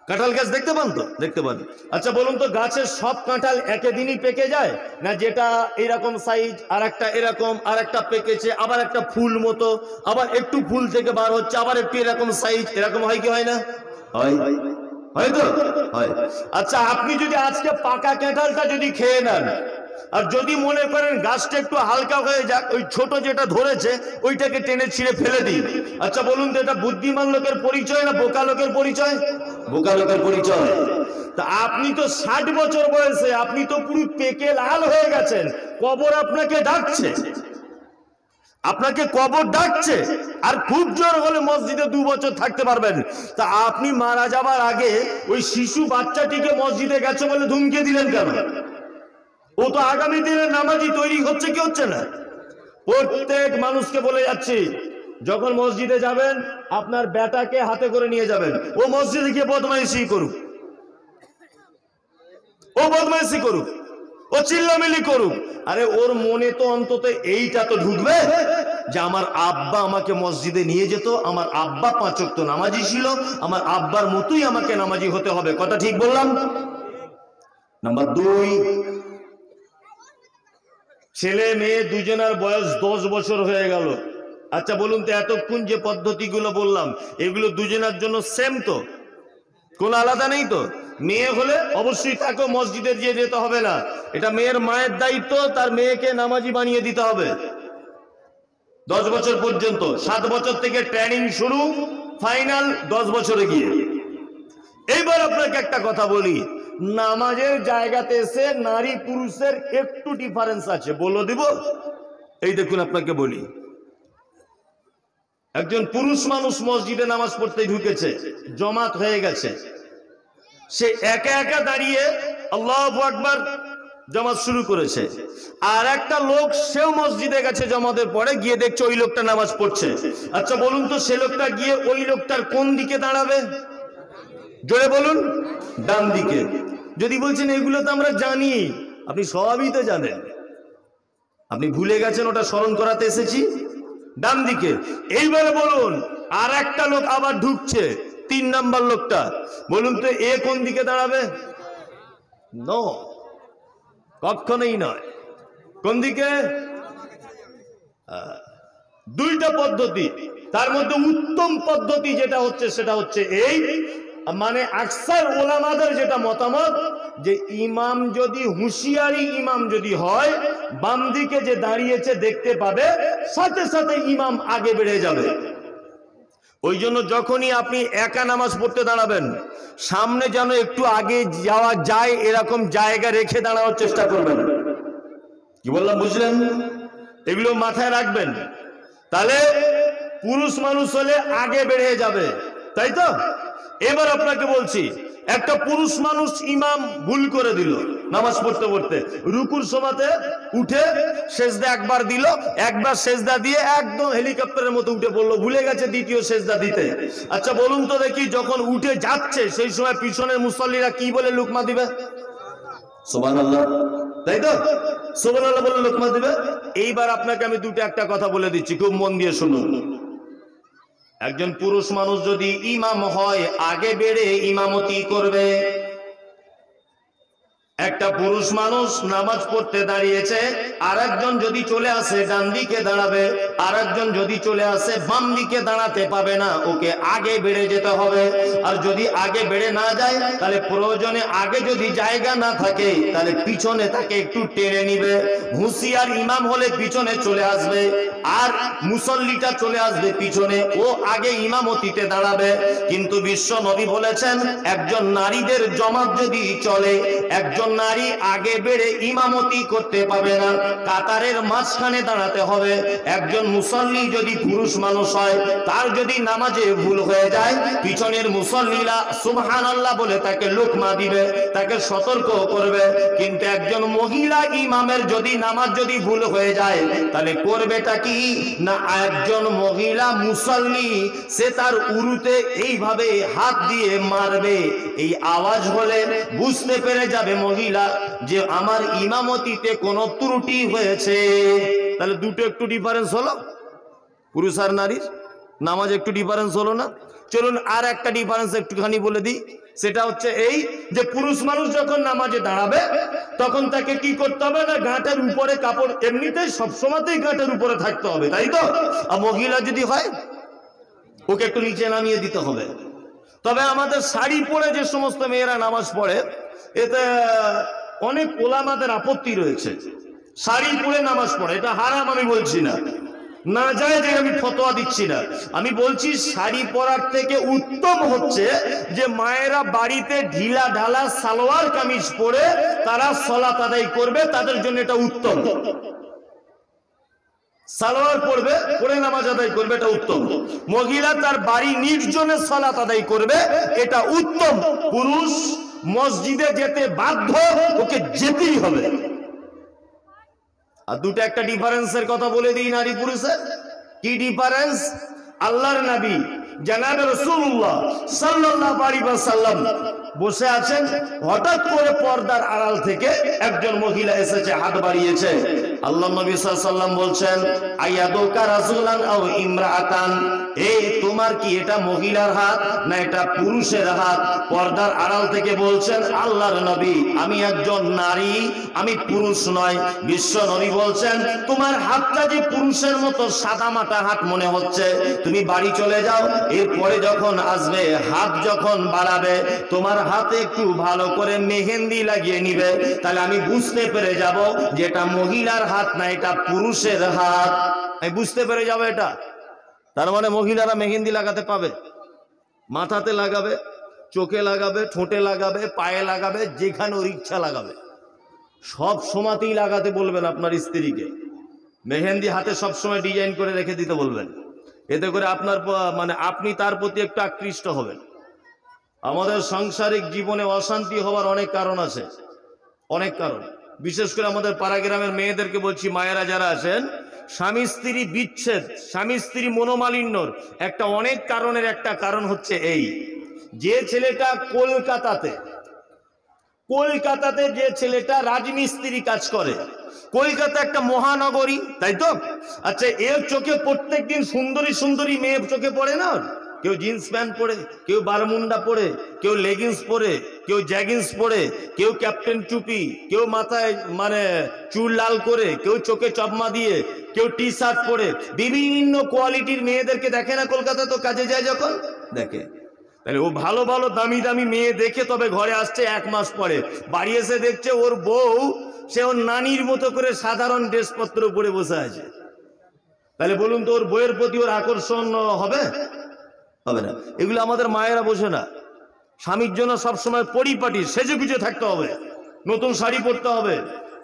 S1: কাঁঠাল গাছ দেখতে পান তো? দেখতে পান। আচ্ছা বলুন তো, গাছের সব কাঁঠাল একদিনই পেকে যায় না? যেটা এরকম সাইজ, আর একটা এরকম, আর একটা পেকেছে, আবার একটা ফুল মতো, আবার একটু ফুল থেকে বার হচ্ছে, আবার একটু এরকম সাইজ, এরকম হয় কি হয় না? হয়, হয়তো হয়। আচ্ছা আপনি যদি আজকে পাকা কাঁঠালটা যদি খেয়ে নেন, আর যদি মনে করেন গাছটা একটু হালকা হয়ে যাক, ওই ছোট যেটা ধরেছে ওইটাকে টেনে ছিঁড়ে ফেলে দিই, আচ্ছা বলুন তো এটা বুদ্ধিমান লোকের পরিচয় না বোকা লোকের পরিচয়? বোকা লোকের পরিচয়। তা আপনি তো 60 বছর বয়সে, আপনি তো পুরো পেকে লাল হয়ে গেছেন, কবর আপনাকে ডাকছে, আপনাকে কবর ডাকছে, আর খুব জোর হলে মসজিদে 2 বছর থাকতে পারবেন। তা আপনি মারা যাবার আগে ওই শিশু বাচ্চাটিকে মসজিদে গেছে বলে ধুমকে দিলেন কেন? ও তো আগামী দিনের নামাজি তৈরি হচ্ছে কি হচ্ছে না? প্রত্যেক মানুষকে বলে যাচ্ছি, যখন মসজিদে যাবেন আপনার বেটাকে হাতে করে নিয়ে যাবেন, ও মসজিদে গিয়ে বদমাইশি করুক, ও বদমাইশি করুক, ও চিল্লামিল্লি করুক, আরে ওর মনে তো অন্তত এইটা তো ঢুকবে যে আমার আব্বা আমাকে মসজিদে নিয়ে যেত, আমার আব্বা 5 ওয়াক্ত নামাজি ছিল, আমার আব্বার মতোই আমাকে নামাজি হতে হবে। কথা ঠিক বললাম? নাম্বার 2, ছেলে মেয়ে দুজনের বয়স 10 বছর হয়ে গেল। আচ্ছা বলুন তো, এতক্ষণ যে পদ্ধতিগুলো বললাম এগুলো দুজনের জন্য সেম তো? কোন আলাদা নেই তো? মেয়ে হলে অবশ্যই তাকে মসজিদে গিয়ে যেতে হবে না, এটা মেয়ের মায়ের দায়িত্ব, তার মেয়েকে নামাজি বানিয়ে দিতে হবে 10 বছর পর্যন্ত। 7 বছর থেকে ট্রেনিং শুরু, ফাইনাল 10 বছরে গিয়ে। এইবার আপনাকে একটা কথা বলি, নামাজের জায়গাতে এসে নারী পুরুষের একটু ডিফারেন্স আছে, বলে দিব। এই দেখুন আপনাকে বলি, একজন পুরুষ মানুষ মসজিদে নামাজ পড়তে ঢুকেছে, জমাত হয়ে গেছে, সে একা একা দাঁড়িয়ে আল্লাহু আকবার জামাত শুরু করেছে। আর একটা লোক সেও মসজিদে গেছে জামাতের পরে, গিয়ে দেখছে ওই লোকটা নামাজ পড়ছে। আচ্ছা বলুন তো, সে লোকটা গিয়ে ওই লোকটার কোন দিকে দাঁড়াবে? জোরে বলুন। ডান দিকে। যদি বলছেন এগুলো তো আমরা জানি, আপনি সবই তো জানেন, আপনি ভুলে গেছেন, ওটা স্মরণ করাতে এসেছি। ডান দিকে। এইবারে বলুন, আর একটা লোক আবার ঢুকছে, 3 নাম্বার লোকটা, বলুন তো এ কোন দিকে দাঁড়াবে? নো, কখনোই নয়। কোন দিকে? দুইটা পদ্ধতি, তার মধ্যে উত্তম পদ্ধতি যেটা হচ্ছে সেটা হচ্ছে এই, মানে আকসার ওলামাদের যেটা মতামত, যে ইমাম যদি হুঁশিয়ারি ইমাম যদি হয়, বাম দিকে যে দাঁড়িয়েছে দেখতে পাবে, সাথে সাথে ইমাম আগে বেড়ে যাবে। ওই জন্য যখনই আপনি একা নামাজ পড়তে দাঁড়াবেন, সামনে যেন একটু আগে যাওয়া যায় এরকম জায়গা রেখে দাঁড়ানোর চেষ্টা করবেন। কি বললাম বুঝলেন? এগুলো মাথায় রাখবেন, তাহলে পুরুষ মানুষ হলে আগে বেড়ে যাবে, তাই তো? এবার আপনাকে বলছি, একটা পুরুষ মানুষ ইমাম ভুল করে দিল নামাজ পড়তে পড়তে, রুকুর সময়তে উঠে সেজদা একবার দিল, একবার সেজদা দিয়ে একদম হেলিকপ্টারের মতো উঠে পড়লো, ভুলে গেছে দ্বিতীয় সেজদা দিতে। আচ্ছা বলুন তো দেখি, যখন উঠে যাচ্ছে সেই সময় পিছনের মুসল্লিরা কি বলে লুকমা দিবে? সুবহানাল্লাহ, তাই তো? সুবহানাল্লাহ বলে লুকমা দিবে। এইবার আপনাকে আমি একটা কথা বলে দিচ্ছি, খুব মন দিয়ে শুনুন। একজন পুরুষ মানুষ যদি ইমাম হয়, আগে বেড়ে ইমামতি করবে। একটা পুরুষ মানুষ নামাজ পড়তে দাঁড়িয়েছে, আর একজন যদি চলে আসে ডান দিকে দাঁড়াবে, আর একজন যদি চলে আসে বাম দিকে দাঁড়াতে পাবে না, ওকে আগে বেড়ে যেতে হবে। আর যদি আগে বেড়ে না যায় তাহলে প্রয়োজনে আগে যদি জায়গা না থাকে তাহলে পিছনে তাকে একটু টেনে নিবে। হুঁশিয়ার ইমাম হলে পিছনে চলে আসবে, আর মুসল্লিটা চলে আসবে পিছনে, ও আগে ইমামতিতে দাঁড়াবে। কিন্তু বিশ্ব নবী বলেছেন একজন নারীদের জমাত যদি চলে, একজন নারী আগে বেড়ে ইমামতি করতে পাবে না, কাতারের মাঝখানে দাঁড়াতে হবে। একজন মুসল্লি যদি পুরুষ মানুষ হয়, তার যদি নামাজে ভুল হয়ে যায়, পিছনের মুসল্লিরা সুবহানাল্লাহ বলে তাকে লুকমা দিবে, তাকে সতর্ক করবে। কিন্তু একজন মহিলা ইমামের যদি নামাজ যদি ভুল হয়ে যায় তাহলে করবেটা কি না, একজন মহিলা মুসল্লি সে তার উরুতে এইভাবে হাত দিয়ে মারবে। এই আওয়াজ হলে বুঝতে পেরে যাবে মহিলা যে আমার ইমামতিতে কোনো ত্রুটি হয়েছে। তাহলে দুটো একটু ডিফারেন্স হলো, পুরুষ আর নারীর নামাজ একটু ডিফারেন্স হলো না? চলুন আর একটা ডিফারেন্স একটুখানি বলে দিই। সেটা হচ্ছে এই যে পুরুষ মানুষ যখন নামাজে দাঁড়াবে তখন তাকে কি করতে হবে না, গাঁটের উপরে কাপড় এমনিতেই সবসময়তেই গাঁটের উপরে থাকতে হবে, তাই তো? আর মহিলা যদি হয় ওকে একটু নিচে নামিয়ে দিতে হবে। তবে আমাদের শাড়ি পরে যে সমস্ত মেয়েরা নামাজ পড়ে এতে অনেক ওলামাদের আপত্তি রয়েছে। শাড়ি পরে নামাজ পড়ে এটা হারাম আমি বলছি না, না যায় যে আমি ফতোয়া দিচ্ছি না, আমি বলছি শাড়ি পরার থেকে উত্তম হচ্ছে যে মায়েরা বাড়িতে ঢিলা ঢালা সালোয়ার কামিজ পরে তারা সালাত আদায় করবে, তাদের জন্য এটা উত্তম। সালোয়ার পরবে, পরে নামাজ আদায় করবে, এটা উত্তম। মহিলা তার বাড়ি নির্জনে সালাত আদায় করবে, এটা উত্তম। পুরুষ মসজিদে যেতে বাধ্য, ওকে যেতেই হবে। আর দুটো একটা ডিফারেন্সের কথা বলে দিই নারী পুরুষের। কি ডিফারেন্স? আল্লাহর নবী জনাবে রাসূলুল্লাহ সাল্লাল্লাহু আলাইহি ওয়াসাল্লাম বসে আছেন, হঠাৎ করে পর্দার আড়াল থেকে একজন মহিলা এসেছে, হাত বাড়িয়েছে। আল্লাহ নবী সাল্লাল্লাহু আলাইহি ওয়াসাল্লাম বলছেন আয়াদুকা রাসূলান আও ইমরাআতান, এই তোমার কি এটা মহিলার হাত না এটা পুরুষের হাত? পর্দার আড়াল থেকে বলছেন আল্লাহর নবী আমি একজন নারী, আমি পুরুষ নয়। বিশ্ব নবী বলছেন তোমার হাতটা যে পুরুষের মতো সাদা মাটা হাত মনে হচ্ছে, তুমি বাড়ি চলে যাও, এরপরে যখন আসবে হাত যখন বাড়াবে তোমার হাতে একটু ভালো করে মেহেন্দি লাগিয়ে নিবে, তাহলে আমি বুঝতে পেরে যাব যে এটা মহিলার হাত না এটা পুরুষের হাত। আমি বুঝতে পেরে যাব এটা। তার মানে মহিলারা মেহেন্দি লাগাতে পাবে, মাথাতে লাগাবে, চোখে লাগাবে, ঠোঁটে লাগাবে, পায়ে লাগাবে, যেখানে ওর ইচ্ছা লাগাবে। সব সময়তেই লাগাতে বলবেন আপনার স্ত্রীকে, মেহেন্দি হাতে সব সময় ডিজাইন করে রেখে দিতে বলবেন। এতে করে আপনার মানে আপনি তার প্রতি একটু আকৃষ্ট হবেন। আমাদের সাংসারিক জীবনে অশান্তি হওয়ার অনেক কারণ আছে, অনেক কারণ। বিশেষ করে আমাদের পাড়া গ্রামের মেয়েদেরকে বলছি, মায়েরা যারা আছেন, স্বামী স্ত্রী বিচ্ছেদ, স্বামী স্ত্রী মনোমালিন্যর একটা অনেক কারণের একটা কারণ হচ্ছে এই, যে ছেলেটা কলকাতাতে যে ছেলেটা রাজমিস্ত্রি কাজ করে, কলকাতা একটা মহানগরী, তাই তো? আচ্ছা, এর চোখে প্রত্যেকদিন সুন্দরী সুন্দরী মেয়ে চোখে পড়ে না? কেউ জিন্স প্যান্ট পরে, কেউ বারমুন্ডা পরে, কেউ লেগিংস পরে, কেউ জ্যাগিংস পরে, কেউ ক্যাপ্টেন টুপি, কেউ মাথায় মানে চুল লাল করে, কেউ চোখে চশমা দিয়ে, কেউ টি শার্ট পরে, বিভিন্ন কোয়ালিটির মেয়েদেরকে দেখে না কলকাতা? তো কাজে যায় যখন দেখে, তাহলে ও ভালো ভালো দামি দামি মেয়ে দেখে তবে ঘরে আসছে, 1 মাস পরে বাড়ি এসে দেখছে ওর বউ সে ওর নানির মতো করে সাধারণ ড্রেসপত্র পরে বসে আছে। তাহলে বলুন তো ওর বউয়ের প্রতি ওর আকর্ষণ হবে? হবে না। এগুলো আমাদের মায়েরা বোঝে না। স্বামীর জন্য সবসময় পরিপাটি সেজে গুজে থাকতে হবে, নতুন শাড়ি পরতে হবে,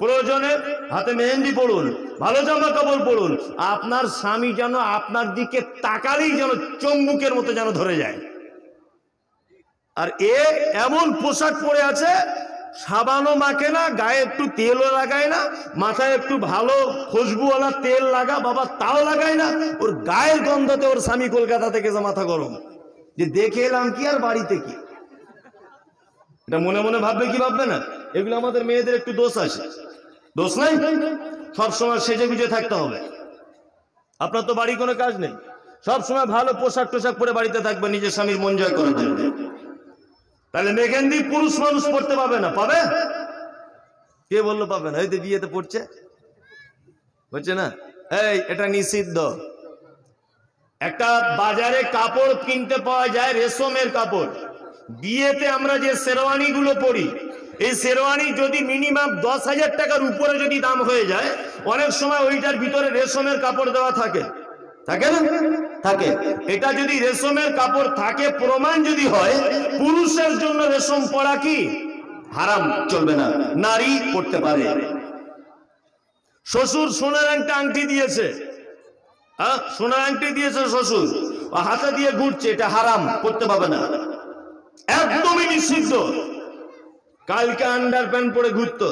S1: প্রয়োজনে হাতে মেহেন্দি পড়ুন, ভালো জামা কাপড় পড়ুন। আপনার স্বামী যেন আপনার দিকে তাকালেই যেন চম্বুকের মতো যেন ধরে যায়। আর এমন পোশাক পরে আছে, সাবানও মাখে না, গায়ে একটু তেলও লাগায় না, মাথায় একটু ভালো খুশবুওয়ালা তেল লাগা বাবা তাও লাগায় না, ওর গায়ের গন্ধতে ওর স্বামী কলকাতা থেকে যে মাথা গরম, যে দেখে এলাম কি আর বাড়িতে কি। এটা মনে মনে ভাববে কি ভাববে না? এগুলো আমাদের মেয়েদের একটু দোষ আছে, দোষ নাই? সবসময় সেজে গুজে থাকতে হবে। আপনার তো বাড়ি কোনো কাজ নেই, সবসময় ভালো পোশাক টোশাক পরে বাড়িতে থাকবে নিজের স্বামীর মন জয় করার জন্য। তাহলে মেহেন্দি পুরুষ মানুষ পড়তে পাবে না? পাবে? কে বললো পাবে না? এই তো বিয়েতে পড়ছে, বুঝছে না? এই এটা নিষিদ্ধ। একটা বাজারে কাপড় কিনতে পাওয়া যায় রেশমের কাপড়, বিয়েতে আমরা যে শেরওয়ানি গুলো পরি, এই শেরওয়ানি যদি মিনিমাম 10,000 টাকার উপরে যদি দাম হয়ে যায়, অনেক সময় ওইটার ভিতরে রেশমের কাপড় দেওয়া থাকে, থাকে না? থাকে। এটা যদি রেশমের কাপড় থাকে, প্রমাণ যদি হয়, পুরুষের জন্য রেশম পরা কি হারাম, চলবে না, নারী পড়তে পারে। শ্বশুর সোনার একটা আংটি দিয়েছে, সোনার আংটি দিয়েছে শ্বশুর, হাতে দিয়ে ঘুরছে, এটা হারাম, করতে পারবে না, একদমই নিষিদ্ধ। কালকে আন্ডার প্যান্ট পরে ঘুরতো,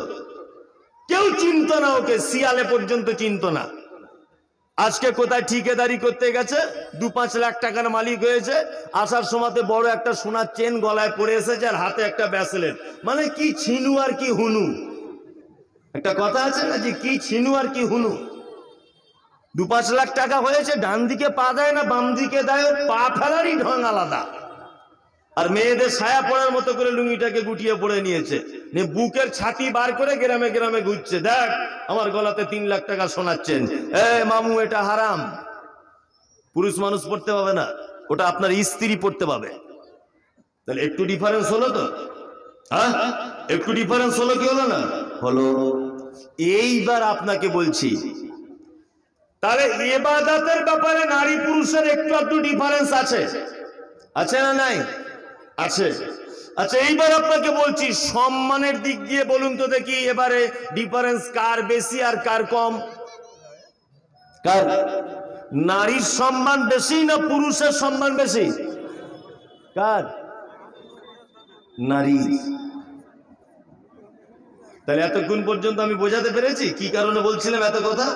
S1: কেউ চিনত না ওকে, শিয়ালে পর্যন্ত চিনত না। আজকে কোথায় ঠিকাদারি করতে গেছে, 2-5 লাখ টাকার মালিক হয়েছে, আসার সময়তে বড় একটা সোনার চেন গলায় পরে এসেছে, আর হাতে একটা ব্যাসলেট। মানে কি ছিনু আর কি হুনু, একটা কথা আছে না যে কি ছিনু আর কি হুনু। 2-5 লাখ টাকা হয়েছে, ডান দিকে পা দেয় না বাম দিকে দেয়, পা ফেলারই ঢং আলাদা। আর মেয়েদের ছায়া পড়ার মতো করে লুঙ্গিটাকে গুটিয়ে পড়ে নিয়েছে, বুকের ছাতি বার করে গ্রামে গ্রামে ঘুরছে, দেখ আমার গলাতে 3 লাখ টাকা শোনাচ্ছেন। মামু এটা হারাম, পুরুষ মানুষ পড়তে পাবে না, ওটা আপনার স্ত্রী পড়তে পাবে। তাহলে একটু ডিফারেন্স হলো তো, হ্যাঁ একটু ডিফারেন্স হলো কি হলো না? হলো। এইবার আপনাকে বলছি, তাহলে ইবাদতের ব্যাপারে নারী পুরুষের একটু একটু ডিফারেন্স আছে, আছে না নাই? আছে। আচ্ছা এইবার আপনাকে বলছি, সম্মানের দিক দিয়ে বলুন তো দেখি, এবারে ডিফারেন্স কার বেশি আর কার কম? কার? নারীর সম্মান বেশি না পুরুষের সম্মান বেশি? কার? নারী। তাহলে এতক্ষণ পর্যন্ত আমি বোঝাতে পেরেছি কি কারণে বলছিলাম এত কথা?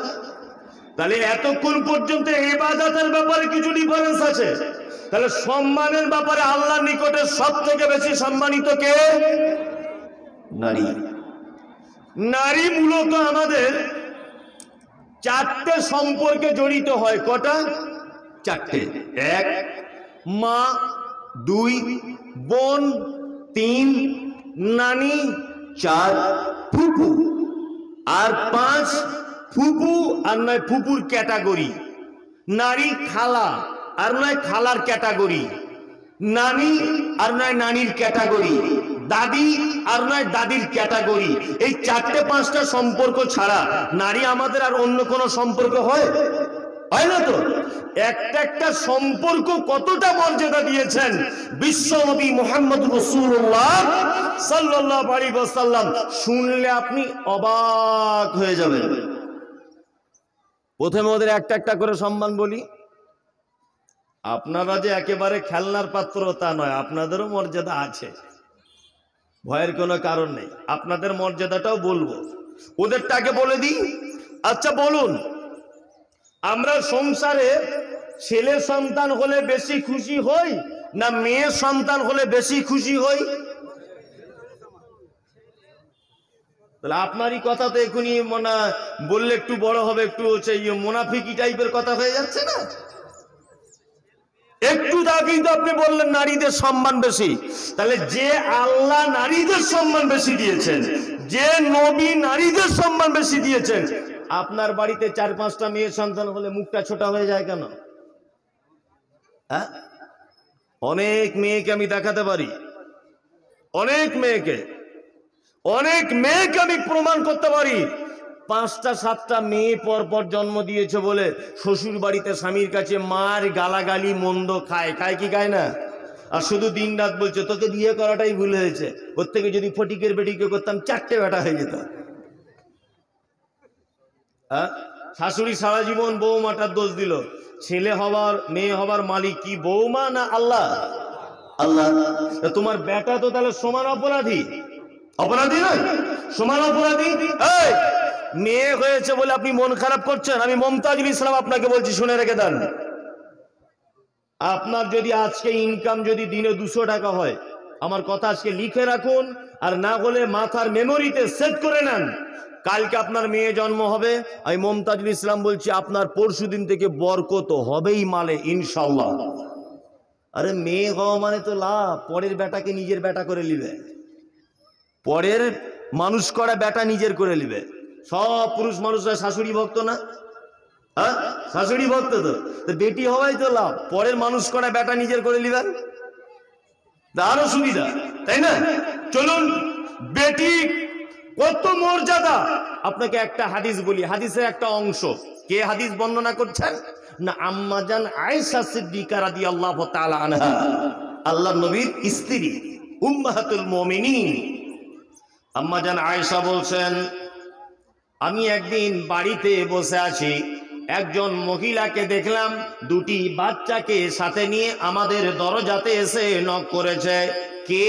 S1: তাহলে এতক্ষণ পর্যন্ত ইবাদতের ব্যাপারে কিছু ডিফারেন্স আছে। তাহলে সম্মানের ব্যাপারে আল্লাহর নিকটে সব থেকে বেশি সম্মানিত কে? নারী। নারী মূলত আমাদের 4টে সম্পর্কে জড়িত হয়। কটা? 4টে। 1 মা, 2 বোন, 3 নানি, 4 ফুপু, আর 5 ফুপু আর নয় ফুপুর ক্যাটাগরি। নারী খালা আর নয় খালার ক্যাটাগরি, নানি আর নয় নানির ক্যাটাগরি, দাদি আর নয় দাদির ক্যাটাগরি। এই 4টে-5টা সম্পর্ক ছাড়া নারী আমাদের আর অন্য কোনো সম্পর্ক হয়? হয় না তো। একটা একটা সম্পর্ক কতটা মর্যাদা দিয়েছেন বিশ্বনবী মুহাম্মদ রাসূলুল্লাহ সাল্লাল্লাহু আলাইহি ওয়াসাল্লাম, শুনলে আপনি অবাক হয়ে যাবেন। প্রথমে ওদের একটা একটা করে সম্মান বলি। আপনারা যে একেবারে খেলনার পাত্র তা নয়, আপনাদেরও মর্যাদা আছে, ভয়ের কোনো কারণ নেই। আপনাদের মর্যাদাটাও বলবো, ওদেরটাকে বলে দিই। আচ্ছা বলুন, আমরা সংসারে ছেলে সন্তান হলে বেশি খুশি হই না মেয়ে সন্তান হলে বেশি খুশি হই? তাহলে আপনারই কথা তো এখনই মনে বললে একটু বড় হবে, একটু হচ্ছে মুনাফিকি টাইপের কথা হয়ে যাচ্ছে না? একটু আগেই তো আপনি বললেন নারীদের সম্মান বেশি। তাহলে যে আল্লাহ নারীদের সম্মান বেশি দিয়েছেন, যে নবী নারীদের সম্মান বেশি দিয়েছেন, আপনার বাড়িতে 4-5টা মেয়ে সন্তান হলে মুখটা ছোটা হয়ে যায় কেন? হ্যাঁ, অনেক মেয়েকে আমি দেখাতে পারি, অনেক মেয়েকে আমি প্রমাণ করতে পারি। 5টা-7টা মেয়ে পর পর জন্ম দিয়েছে বলে শ্বশুর বাড়িতে স্বামীর কাছে মার গালাগালি মন্দ খায় কি খায় না? আর শুধু দিন রাত বলছে তোকে বিয়ে করাটাই ভুল হয়েছে, ওর থেকে যদি ফটিকের বেটিকে করতাম 4টে বেটা হয়ে যেত। শাশুড়ি সারা জীবন বৌমাটার দোষ দিল। ছেলে হবার মেয়ে হবার মালিক কি বৌমা না আল্লাহ? আল্লাহ। তোমার বেটা তো তাহলে সমান অপরাধী, অপরাধী নয়? সমান অপরাধী। এই মেয়ে হয়েছে বলে আপনি মন খারাপ করছেন? আমি মমতাজুল ইসলাম আপনাকে বলছি, শুনে রেখে দেন। আপনার যদি আজকে ইনকাম যদি দিনে 200 টাকা হয়, আমার কথা আজকে লিখে রাখুন, আর না হলে মাথার মেমোরিতে সেট করে নেন। কালকে আপনার মেয়ে জন্ম হবে, আমি মমতাজুল ইসলাম বলছি আপনার পরশুদিন থেকে বরকত হবেই মালে, ইনশাআল্লাহ। আরে মেয়ে হওয়া মানে তো লাভ, পরের বেটাকে নিজের বেটা করে নিবে, পরের মানুষ করা বেটা নিজের করে নিবে। সব পুরুষ মানুষরা শাশুড়ি ভক্ত না? হ্যাঁ, শাশুড়ি ভক্ত তো বেটি হওয়াই তো লাভ। পরের মানুষ করা বেটা নিজের করে নিবেন, আরো সুবিধা, তাই না? চলুন, বেটি কত মর্যাদা। আপনাকে একটা হাদিস বলি, হাদিসের একটা অংশ। কে হাদিস বর্ণনা করছেন? না আম্মাজান আয়েশা সিদ্দিকা রাদিয়াল্লাহু তাআলা আনহা, আল্লাহর নবীর স্ত্রী, উম্মাহাতুল মুমিনিন। আম্মাজান আয়েশা বলছেন, আমি একদিন বাড়িতে বসে আছি, একজন মহিলাকে দেখলাম দুটি বাচ্চাকে সাথে নিয়ে আমাদের দরজাতে এসে নক করেছে। কে?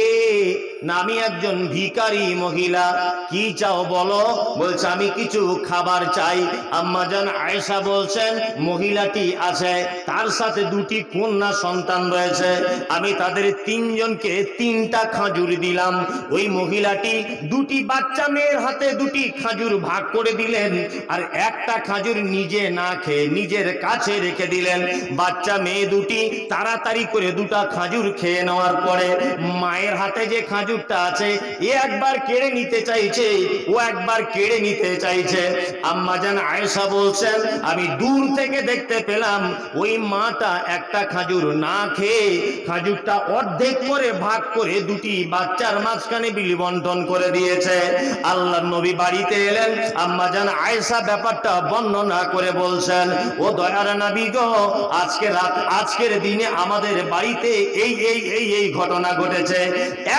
S1: না আমি একজন ভিখারি মহিলা। কি চাও বলো? বলছে আমি কিছু খাবার চাই। আম্মাজান আয়েশা বলছেন মহিলাটি আছে, তার সাথে দুটি কন্যা সন্তান রয়েছে। আমি তাদের তিনজনকে 3টা খাজুর দিলাম। ওই মহিলাটি দুটি বাচ্চা মেয়ের হাতে দুটি খাজুর ভাগ করে দিলেন, আর একটা খাজুর নিজে না খেয়ে নিজের কাছে রেখে দিলেন। বাচ্চা মেয়ে দুটি তাড়াতাড়ি করে 2টা খাজুর খেয়ে নেওয়ার পরে মায়ের হাতে যে খাজুরটা আছে এ একবার কেড়ে নিতে চাইছে, ও একবার কেড়ে নিতে চাইছে। আম্মাজান আয়েশা বলছেন আমি দূর থেকে দেখতে পেলাম ওই মাটা একটা খাজুর না খেয়ে খাজুরটা অর্ধেক করে ভাগ করে দুটি বাচ্চার মাঝখানে বিলি বন্টন করে দিয়েছে। আল্লাহর নবী বাড়িতে এলেন, আম্মাজান আয়েশা ব্যাপারটা বর্ণনা করে বলছেন, ও দয়ার নবী গো, আজকের দিনে আমাদের বাড়িতে এই ঘটনা ঘটেছে।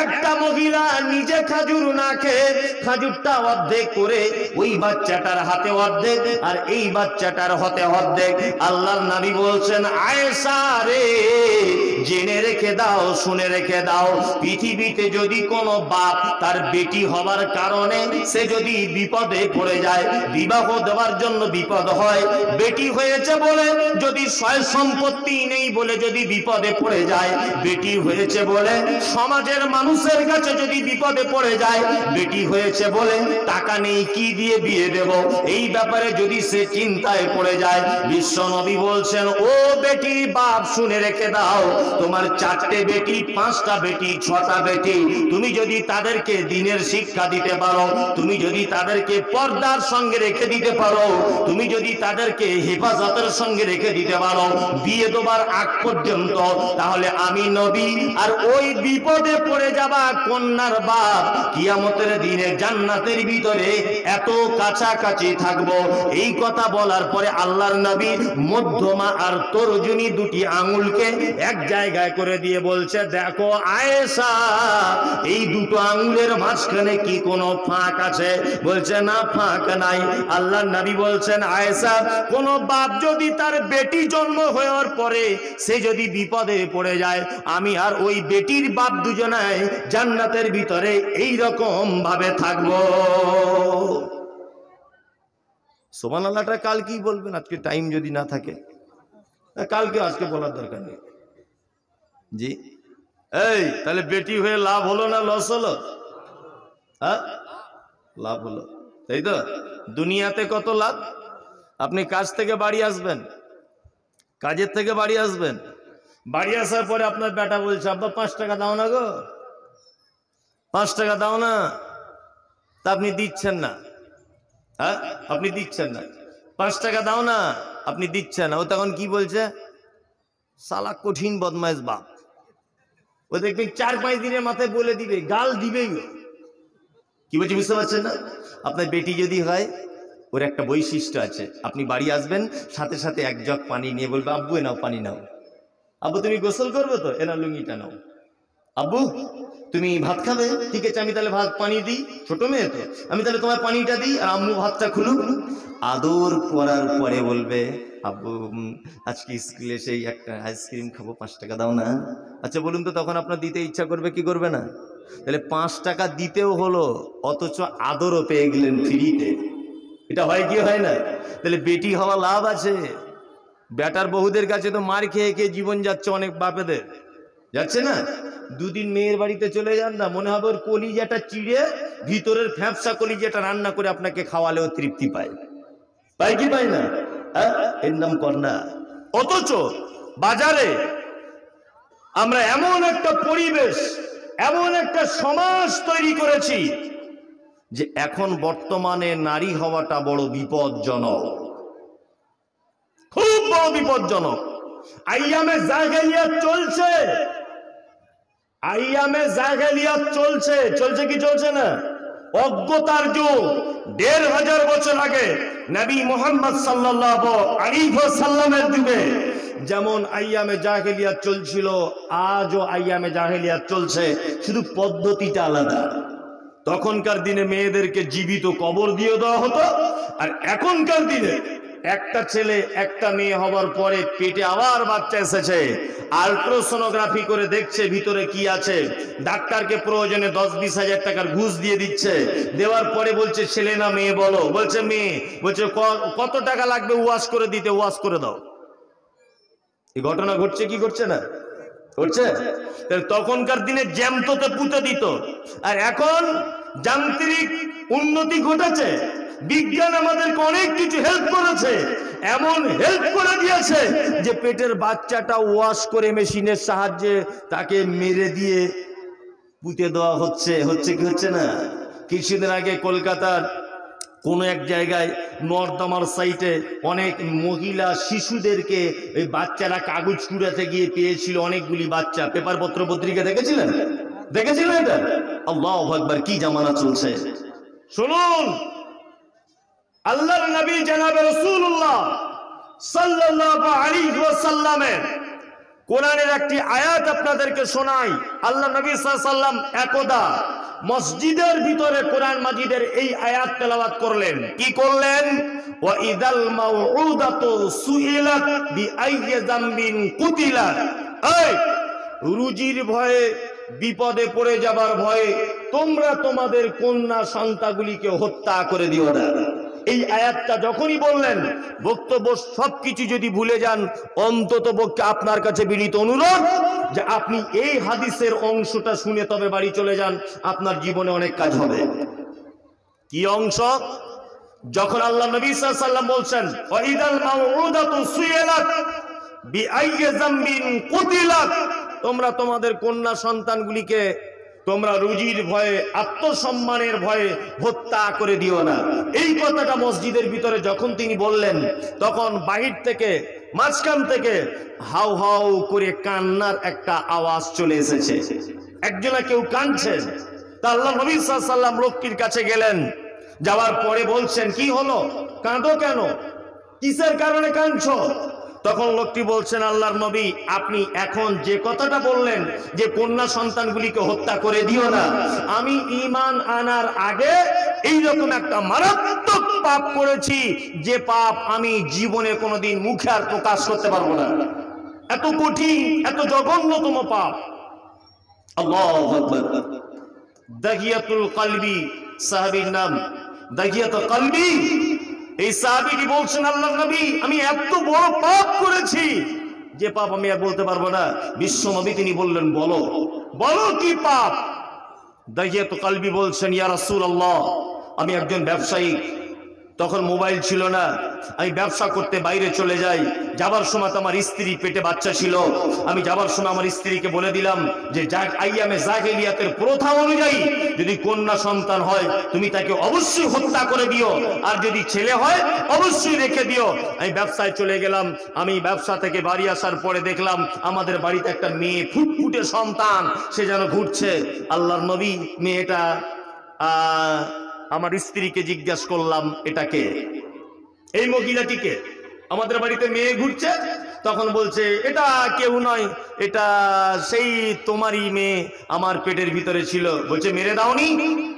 S1: একটা মহিলা নিজে খাজুর না খেয়ে খাজুরটা অর্ধেক করে ওই বাচ্চাটার হাতে অর্ধেক, আর এই বাচ্চাটার হাতে অর্ধেক। আল্লাহর নবী বলছেন আয়েশা রে, জেনে রেখে দাও, শুনে রেখে দাও, পৃথিবীতে যদি কোনো বাপ তার বেটি হবার কারণে সে যদি বিপদে পড়ে যায়, বিবাহ দেওয়ার জন্য বিপদ হয়, বেটি হয়েছে বলে যদি সয় সম্পত্তি নেই বলে যদি বিপদে পড়ে যায়, বেটি হয়েছে বলে সমাজের মানুষের কাছে যদি বিপদে পড়ে যায়, বেটি হয়েছে বলে টাকা নেই কি দিয়ে বিয়ে দেব, এই ব্যাপারে যদি সে চিন্তায় পড়ে যায়, বিশ্ব নবী বলছেন ও বেটির বাপ শুনে রেখে দাও, তোমার 4টে বেটি, 5টা বেটি, 6টা বেটি, তুমি যদি তাদেরকে দ্বীনের শিক্ষা দিতে পারো, তুমি যদি তাদেরকে পর্দার সঙ্গে রেখে দিতে পারো, তুমি যদি তাদেরকে হেফাজতের সঙ্গে রেখে দিতে পারো বিয়ে দেবার আগ পর্যন্ত, তাহলে আমি নবী আর ওই বিপদে পড়ে যাবা কন্যার বাপ কিয়ামতের দিনে জান্নাতের ভিতরে এত কাছাকাছি থাকবো। এই কথা বলার পরে আল্লাহর নবী মধ্যমা আর তর্জনী দুটি আঙুলকে এক জায়গায় করে দিয়ে বলছে, দেখো আয়েশা, এই দুটো আঙুলের মাঝখানে কি কোনো ফাঁক আছে? বলছে না, ফাঁক নাই। আল্লাহর নবী বলছেন আয়েশা, কোন বাপ যদি তার বেটি জন্ম হওয়ার পরে সে যদি বিপদে পড়ে যায়, আমি আর ওই বেটির বাপ দুজনায় জান্নাতের ভিতরে এই রকম ভাবে থাকবো। সুবহানাল্লাহটা কাল কি বলবেন? আজকে টাইম যদি না থাকে কালকে, আজকে বলার দরকার নেই। জি, এই তাহলে বেটি হয়ে লাভ হলো না লস হলো? হ্যাঁ, লাভ হলো, তাই তো? দুনিয়াতে কত লাভ। আপনি কাজ থেকে বাড়ি আসবেন, কাজের থেকে বাড়ি আসবেন, বাড়ি আসার পরে আপনার বেটা বলছে আব্বা 5 টাকা দাও না গো, 5 টাকা দাও না, তা আপনি দিচ্ছেন না। হ্যাঁ, আপনি দিচ্ছেন না। 5 টাকা দাও না, আপনি দিচ্ছেন না। ও তখন কি বলছে? শালা কঠিন বদমাইশ বাপ। ও দেখবে 4-5 দিনের মাথায় বলে দিবে, গাল দিবেই। কি বলছি বুঝতে পারছেন না? আপনার বেটি যদি হয়, ওর একটা বৈশিষ্ট্য আছে, আপনি বাড়ি আসবেন সাথে সাথে 1 জগ পানি নিয়ে বলবে আব্বু এ নাও পানি নাও। আব্বু তুমি গোসল করবে তো, এ নাও লুঙ্গিটা নাও। আব্বু তুমি ভাত খাবে, ঠিক আছে আমি তাহলে ভাত পানি দিই, ছোট মেয়ে তো আমি তাহলে তোমার পানিটা দিই, আর আম্মু ভাতটা খুলুক। আদর করার পরে বলবে আব্বু আজকে স্কুলে সেই একটা আইসক্রিম খাবো, 5 টাকা দাও না। আচ্ছা বলুন তো, তখন আপনার দিতে ইচ্ছা করবে কি করবে না? তাহলে 5 টাকা দিতেও হলো, অথচ আদরও পেয়ে গেলেন ফ্রিতে। এটা হয় কি হয় না? তাহলে বেটি হওয়া লাভ আছে। বেটার বহুদের কাছে তো মার খেয়ে খেয়ে জীবন যাচ্ছে অনেক বাপেদের, যাচ্ছে না? 2 দিন মেয়ের বাড়িতে চলে যান না, মনে হবে ওর কলিজাটা চিড়ে ভিতরের ফ্যাপসা কলিজাটা রান্না করে আপনাকে খাওয়ালেও তৃপ্তি পায়। পায় কি পায় না? এর নাম কন্যা। অথচ বাজারে আমরা এমন একটা পরিবেশ, এমন একটা সমাজ তৈরি করেছি যে এখন বর্তমানে নারী হওয়াটা বড় বিপজ্জনক, খুব বড় বিপজ্জনক। আইয়ামে জাহেলিয়াত চলছে, আইয়ামে জাহেলিয়াত চলছে, চলছে কি চলছে না? অজ্ঞতার যুগ। ১৫০০ বছর আগে নবী মুহাম্মদ সাল্লাল্লাহু আলাইহি ওয়াসাল্লামের যুগে যেমন আইয়ামে জাহেলিয়াত চলছিল, আজও আইয়ামে জাহেলিয়াত চলছে, শুধু পদ্ধতিটা আলাদা। তখনকার দিনে মেয়েদেরকে জীবিত কবর দিয়ে দেওয়া হতো, আর এখনকার দিনে একটা ছেলে একটা মেয়ে হবার পরে পেটে আবার বাচ্চা এসেছে, আল্ট্রাসোনোগ্রাফি করে দেখছে ভিতরে কি আছে, ডাক্তারকে প্রয়োজনে ১০-২০ হাজার টাকার ঘুষ দিয়ে দিচ্ছে, দেওয়ার পরে বলছে ছেলে না মেয়ে বলো, বলছে মেয়ে, বলছে কত টাকা লাগবে ওয়াশ করে দিতে, ওয়াশ করে দাও। এই ঘটনা ঘটছে কি ঘটছে না? ঘটছে। তখনকার দিনে জ্যামতোতে পুঁতে দিত, আর এখন যান্ত্রিক উন্নতি ঘটেছে, বিজ্ঞান আমাদেরকে অনেক কিছু হেল্প করেছে, এমন হেল্প করে দিয়েছে যে পেটের বাচ্চাটা ওয়াশ করে মেশিনের সাহায্যে তাকে মেরে দিয়ে পুঁতে দেওয়া হচ্ছে। হচ্ছে কি হচ্ছে না? কিছুদিন আগে কলকাতার কোন এক জায়গায় নর্দমার সাইটে অনেক মহিলা শিশুদেরকে এই বাচ্চারা কাগজ কুড়াতে গিয়ে পেয়েছিল অনেকগুলি বাচ্চা। পেপার পত্র পত্রিকা দেখেছিলেন? দেখেছিলেন এটা? আল্লাহু আকবার, কি জামানা চলছে শুনুন। আল্লাহর নবী জনাবে রাসূলুল্লাহ সাল্লাল্লাহু আলাইহি ওয়াসাল্লামের কোরআনের একটি আয়াত আপনাদেরকে শোনাই। আল্লাহ নবী সাল্লাল্লাহু আলাইহি ওয়াসাল্লাম একদা মসজিদের ভিতরে কোরআন মাজিদের এই আয়াত তেলাওয়াত করলেন। কি করলেন? ওয়া ইদাল মাউউদাতু সুইলাত বিআইয়ি যামবিন কুতিলাত। এই রুজির ভয়ে, বিপদে পড়ে যাবার ভয়ে তোমরা তোমাদের কন্যা সন্তানগুলিকে হত্যা করে দিও না। এই আয়াতটা যখনই বললেন, বক্তব্য সবকিছু যদি ভুলে যান, অন্তত পক্ষে আপনার কাছে বিনীত অনুরোধ যে আপনি এই হাদিসের অংশটা শুনে তবে বাড়ি চলে যান, আপনার জীবনে অনেক কাজ হবে। কি অংশ? যখন আল্লাহ নবী সাল্লাল্লাহু আলাইহি ওয়াসাল্লাম বলছেন ওয়াইদাল মাউউদাতু সুইলাত বিআইয়ি যামবিন কুতিলাত, তোমরা তোমাদের কন্যা সন্তানগুলিকে তোমরা রুজির ভয়ে, আত্মসম্মানের ভয়ে হত্যা করে দিও না। এই কথাটা মসজিদের ভিতরে যখন তিনি বললেন, তখন বাহির থেকে, মাঝখান থেকে হাউ হাউ করে কান্নার একটা আওয়াজ চলে এসেছে। একজনা কেউ কাঁদছেন। তা আল্লাহ নবী সাল্লাল্লাহু আলাইহি ওয়াসাল্লাম লোকটির কাছে গেলেন, যাওয়ার পরে বলছেন, কি হলো, কাঁদো কেন, কিসের কারণে কাঁদছো? তখন লোকটি বলছেন, আল্লাহর নবী আপনি এখন যে কথাটা বললেন যে কন্যা সন্তানগুলিকে হত্যা করে দিও না, আমি ঈমান আনার আগে এইরকম একটা মারাত্মক পাপ করেছি, যে পাপ আমি জীবনে কোনোদিন মুখে আর প্রকাশ করতে পারবো না। এত কঠিন, এত জঘন্যতম পাপ। আল্লাহু আকবার। দাহিয়াতুল কলবি সাহাবীর নাম, দাহিয়াতুল কলবি। এই সাহাবীটি বলছেন, আল্লাহর নবী আমি এত বড় পাপ করেছি যে পাপ আমি আর বলতে পারবো না। বিশ্ব নবী তিনি বললেন, বলো বলো কি পাপ? দাহিয়াতুল কলবি বলছেন, ইয়া রাসূলুল্লাহ আমি একজন ব্যবসায়ী, তখন মোবাইল ছিল না, আমি ব্যবসা করতে বাইরে চলে যাই। যাবার সময় তো আমার স্ত্রী পেটে বাচ্চা ছিল, আমি যাবার সময় আমার স্ত্রীকে বলে দিলাম যে আইয়ামে জাহেলিয়াতের প্রথা অনুযায়ী যদি কন্যা সন্তান হয় তুমি তাকে অবশ্যই হত্যা করে দিও, আর যদি ছেলে হয় অবশ্যই রেখে দিও। আমি ব্যবসায় চলে গেলাম। আমি ব্যবসা থেকে বাড়ি আসার পরে দেখলাম আমাদের বাড়িতে একটা মেয়ে, ফুটফুটে সন্তান, সে যেন ঘুরছে। আল্লাহর নবী মেয়েটা আমার স্ত্রীকে জিজ্ঞাসা করলাম, এটাকে, এই মহিলাটিকে, আমাদের বাড়িতে মেয়ে ঘুরছে। তখন বলছে, এটা কেউ নয়, এটা সেই তোমারই মেয়ে, আমার পেটের ভিতরে ছিল। বলছে, মেরে দাওনি?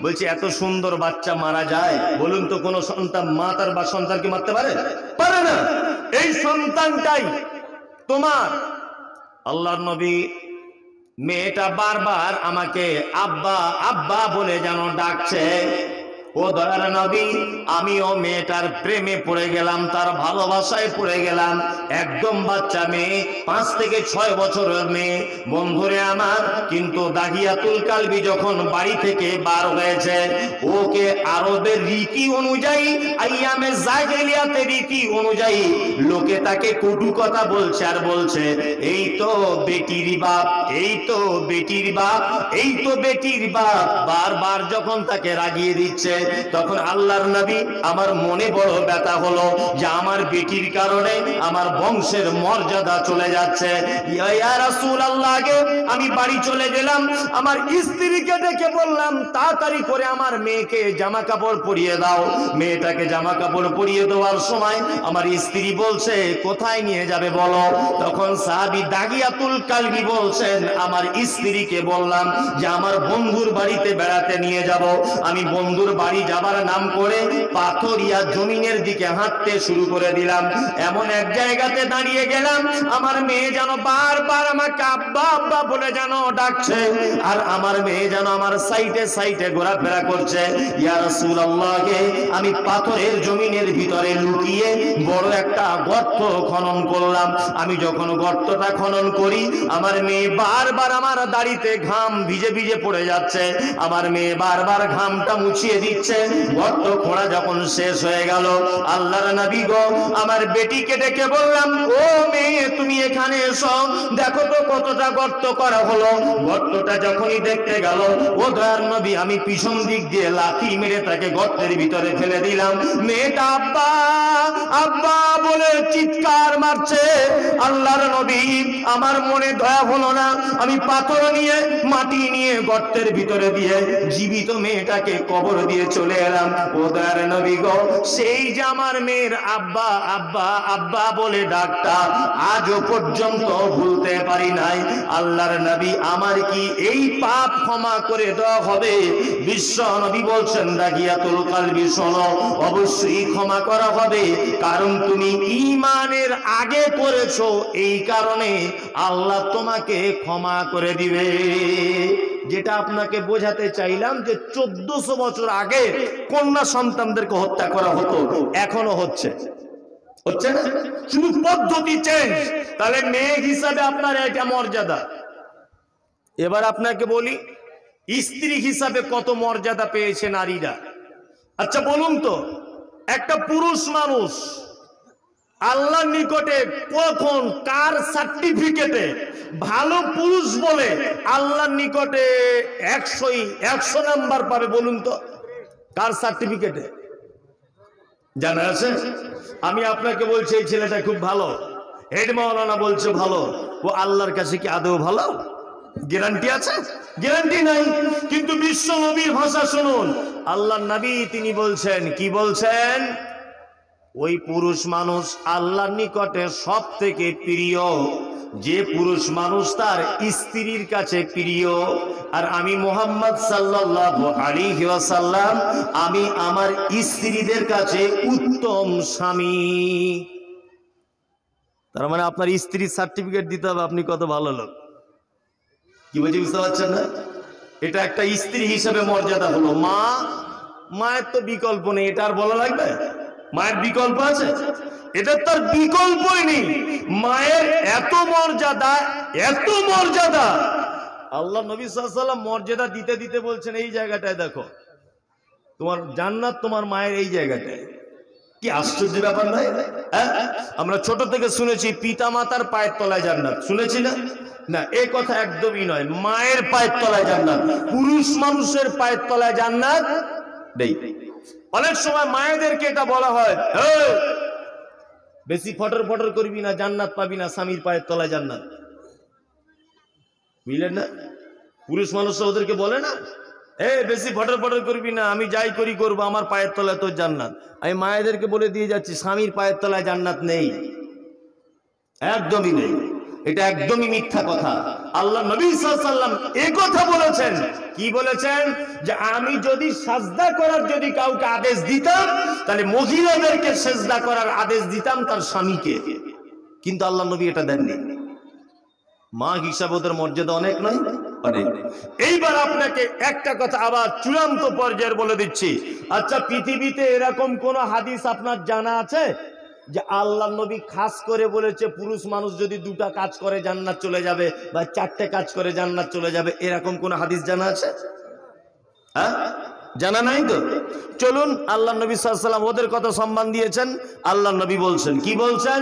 S1: বলছে, এত সুন্দর বাচ্চা মারা যায়? বলুন তো কোন সন্তান মা তার বা সন্তানকে মারতে পারে? পারে না। এই সন্তানটাই তোমার। আল্লাহর নবী, মেয়েটা বারবার আমাকে আব্বা আব্বা বলে যেন ডাকছে। ও দয়ার নবী, আমিও মেয়েটার প্রেমে পড়ে গেলাম, তার ভালোবাসায় পড়ে গেলাম। একদম বাচ্চা মেয়ে, 5 থেকে 6 বছরের মেয়ে। বন্ধুরে আমার, কিন্তু দাহিয়াতুল কালবি যখন বাড়ি থেকে বার হয়েছে, ওকে আরবের রীতি অনুযায়ী, আইয়ামে জাহেলিয়াতের রীতি অনুযায়ী লোকে তাকে কটু কথা বলছে, আর বলছে, এই তো বেটির বাপ, এই তো বেটির বাপ, এই তো বেটির বাপ। বারবার যখন তাকে রাগিয়ে দিচ্ছে, তখন আল্লাহর নবী আমার মনে বড় ব্যথা হলো যে আমার বেটির কারণে আমার বংশের মর্যাদা চলে যাচ্ছে। ইয়া রাসূলুল্লাহ, আমি বাড়ি চলে গেলাম, আমার স্ত্রীকে ডেকে বললাম তাড়াতাড়ি করে আমার মেয়েকে জামা কাপড় পরিয়ে দাও। মেয়েটাকে জামা কাপড় পরিয়ে দেওয়ার সময় আমার স্ত্রী বলছে কোথায় নিয়ে যাবে বলো। তখন সাহাবী দাগিয়াতুল কালবি বলছেন আমার স্ত্রীকে বললাম যে আমার বন্ধুর বাড়িতে বেড়াতে নিয়ে যাব। আমি বন্ধুর বাড়ি যাবার নাম করে পাথরিয়া জমিনের দিকে হাঁটতে শুরু করে দিলাম। এমন এক জায়গাতে দাঁড়িয়ে গেলাম, আমার মেয়ে যেন বারবার আমাকে আব্বা আব্বা বলে যেন ডাকছে, আর আমার মেয়ে যেন আমার সাইডে সাইডে ঘোরাফেরা করছে। ইয়া রাসূলুল্লাহ, আমি পাথরের জমিনের ভিতরে লুকিয়ে বড় একটা গর্ত খনন করলাম। আমি যখন গর্তটা খনন করি, আমার মেয়ে বারবার আমার দাড়িতে ঘাম ভিজে ভিজে পড়ে যাচ্ছে। আমার মেয়ে বারবার ঘামটা মুছিয়ে দিচ্ছে। গর্ত খোঁড়া যখন শেষ হয়ে গেল, আল্লাহর নবী গো, আমার বেটিকে ডেকে বললাম ও মেয়ে তুমি এখানে এসো, দেখো তো কতটা গর্ত করা হলো। গর্তটা যখনই দেখতে গেল, ও দয়ার নবী আমি পিছন দিক দিয়ে লাথি মেরে তাকে গর্তের ভিতরে ফেলে দিলাম। মেয়েটা আব্বা আব্বা বলে চিৎকার মারছে। আল্লাহর নবী আমার মনে দয়া হলো না, আমি পাথর নিয়ে মাটি নিয়ে গর্তের ভিতরে দিয়ে জীবিত মেয়েটাকে কবর দিয়ে চলে এলাম। ও দয়ার নবী গো, সেই যে আমার মেয়ের আব্বা আব্বা আব্বা বলে ডাকটা আজও পর্যন্ত ভুলতে পারি নাই। আল্লাহর নবী আমার কি এই পাপ ক্ষমা করে দেওয়া হবে? বিশ্ব নবী বলছেন দাগিয়াতুল কালবি শোনো, অবশ্যই ক্ষমা করা হবে, কারণ তুমি ঈমানের আগে করেছো, এই কারণে আল্লাহ তোমাকে ক্ষমা করে দিবে। যেটা আপনাকে বোঝাতে চাইলাম যে 1400 বছর আগে কন্যা সন্তানদেরকে হত্যা করা হতো, এখনো হচ্ছে হচ্ছে না, শুধু পদ্ধতি চেঞ্জ। তাহলে মেয়ে হিসাবে আপনার এটা মর্যাদা। এবার আপনাকে বলি স্ত্রী হিসাবে কত মর্যাদা পেয়েছে নারীরা। আচ্ছা বলুন তো, একটা পুরুষ মানুষ আল্লাহর নিকটে কখন কার সার্টিফিকেটে ভালো পুরুষ বলে আল্লাহর নিকটে 100 নাম্বার পাবে বলুন তো? কার সার্টিফিকেটে জানা আছে? আমি আপনাকে বলছি এই ছেলেটা খুব ভালো, হেড মাওলানা বলছে ভালো, ও আল্লাহর কাছে কি আদৌ ভালো? গ্যারান্টি আছে? গ্যারান্টি নাই। কিন্তু বিশ্ব নবীর ভাষা শুনুন, আল্লাহর নবী তিনি বলছেন, কি বলছেন? ওই পুরুষ মানুষ আল্লাহর নিকটে সব থেকে প্রিয় যে পুরুষ মানুষ তার স্ত্রীর কাছে প্রিয়। আর আমি মুহাম্মদ সাল্লাল্লাহু আলাইহি ওয়াসাল্লাম, আমি আমার স্ত্রীদের কাছে উত্তম স্বামী। তার মানে আপনার স্ত্রীর সার্টিফিকেট দিতে হবে আপনি কত ভালো লোক। কি বলছি বুঝতে পারছেন না? এটা একটা স্ত্রী হিসেবে মর্যাদা হলো। মা, মায়ের তো বিকল্প নেই, এটা আর বলা লাগবে? মায়ের বিকল্প আছে? এটা তার বিকল্পই নেই। মায়ের এত মর্যাদা, এত মর্যাদা। আল্লাহ নবী সাল্লাল্লাহু আলাইহি ওয়াসাল্লাম মর্যাদা দিতে দিতে বলছেন এই জায়গাটায় দেখো, তোমার জান্নাত তোমার মায়ের এই জায়গাটায়। কি আশ্চর্য ব্যাপার নয়? আমরা ছোট থেকে শুনেছি পিতা মাতার পায়ের তলায় জান্নাত, শুনেছি না? না, এই কথা একদমই নয়। মায়ের পায়ের তলায় জান্নাত, পুরুষ মানুষের পায়ের তলায় জান্নাত নেই। অনেক সময় মায়েদেরকে এটা বলা হয়, বেশি ফটর ফটর করবি না, জান্নাত পাবি না, স্বামীর পায়ের তলায় জান্নাত। বুঝলেন না? পুরুষ মানুষ ওদেরকে বলে না, বেশি ফটর ফটর করবি না, আমি যাই করি করবো, আমার পায়ের তলায় তোর জান্নাত। আমি মায়েদেরকে বলে দিয়ে যাচ্ছি স্বামীর পায়ের তলায় জান্নাত নেই, একদমই নেই। এটা একদমই মিথ্যা কথা। আল্লাহ নবী সাল্লাল্লাহু আলাইহি ওয়াসাল্লাম এই কথা বলেছেন। কি বলেছেন? যে আমি যদি সাজদা করার যদি কাউকে আদেশ দিতাম, তাহলে মহিলাদেরকে সাজদা করার আদেশ দিতাম তার স্বামীকে। কিন্তু আল্লাহ নবী এটা দেননি। মা হিসাবে ওদের মর্যাদা অনেক নয়? অনেক। এইবার আপনাকে একটা কথা আবার চূড়ান্ত পর্যায়ের বলে দিচ্ছি। আচ্ছা, পৃথিবীতে এরকম কোন হাদিস আপনার জানা আছে যে আল্লাহ নবী খাস করে বলেছে পুরুষ মানুষ যদি 2টা কাজ করে জান্নাত চলে যাবে, বা 4টে কাজ করে জান্নাত চলে যাবে? এরকম কোন হাদিস জানা আছে? জানা নাই তো? চলুন, আল্লাহ নবী সাল্লাল্লাহু আলাইহি ওয়াসাল্লাম ওদের কথা সম্মান দিয়েছেন। আল্লাহ নবী বলছেন, কি বলছেন?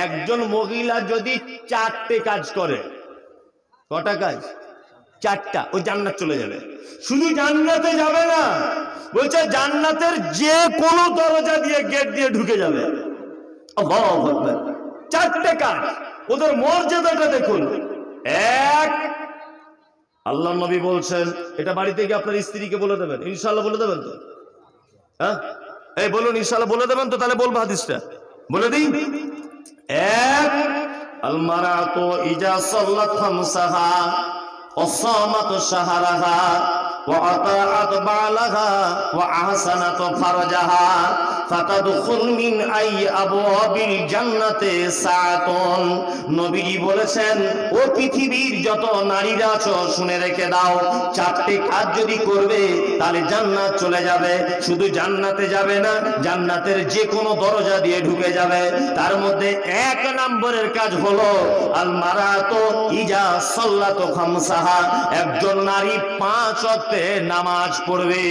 S1: একজন মহিলা যদি 4টে কাজ করে, কটা কাজ? 4টা, ও জান্নাত চলে যাবে। শুধু জান্নাতে যাবে না, বলছে জান্নাতের যে কোনো দরজা দিয়ে গেট দিয়ে ঢুকে যাবে। আল্লাহু আকবার। 4টে কাজ, ওদের মর্যাদাটা দেখুন। এক, আল্লাহ নবী বলছেন, এটা বাড়িতে গিয়ে আপনার স্ত্রীকে বলে দেবেন, ইনশাআল্লাহ বলে দেবেন তো? হ্যাঁ, এই বলুন ইনশাআল্লাহ বলে দেবেন তো? তাহলে বলবো হাদিসটা বলে দিই। এক, আল মারাতু ইজা সাল্লাত খামসাহা ওয়া সামাত শাহরাহা ওয়া আতাআত বালাহা ওয়া আহসানাত ফারজাহা ফাতাদখুল মিন আই আবওয়াবিল জান্নাতি সাআতুন। নবীজি বলেছেন, ও পৃথিবীর যত নারীরা আছো শুনে রেখে দাও, 4টে কাজ যদি করবে তাহলে জান্নাত চলে যাবে। শুধু জান্নাতে যাবে না, জান্নাতের যে কোনো দরজা দিয়ে ঢুকে যাবে। তার মধ্যে 1 নম্বরের কাজ হলো আল মারাতু ইজা সাল্লাত খামসাহা, একজন নারী 5 ওয়াক্তে নামাজ পড়বে।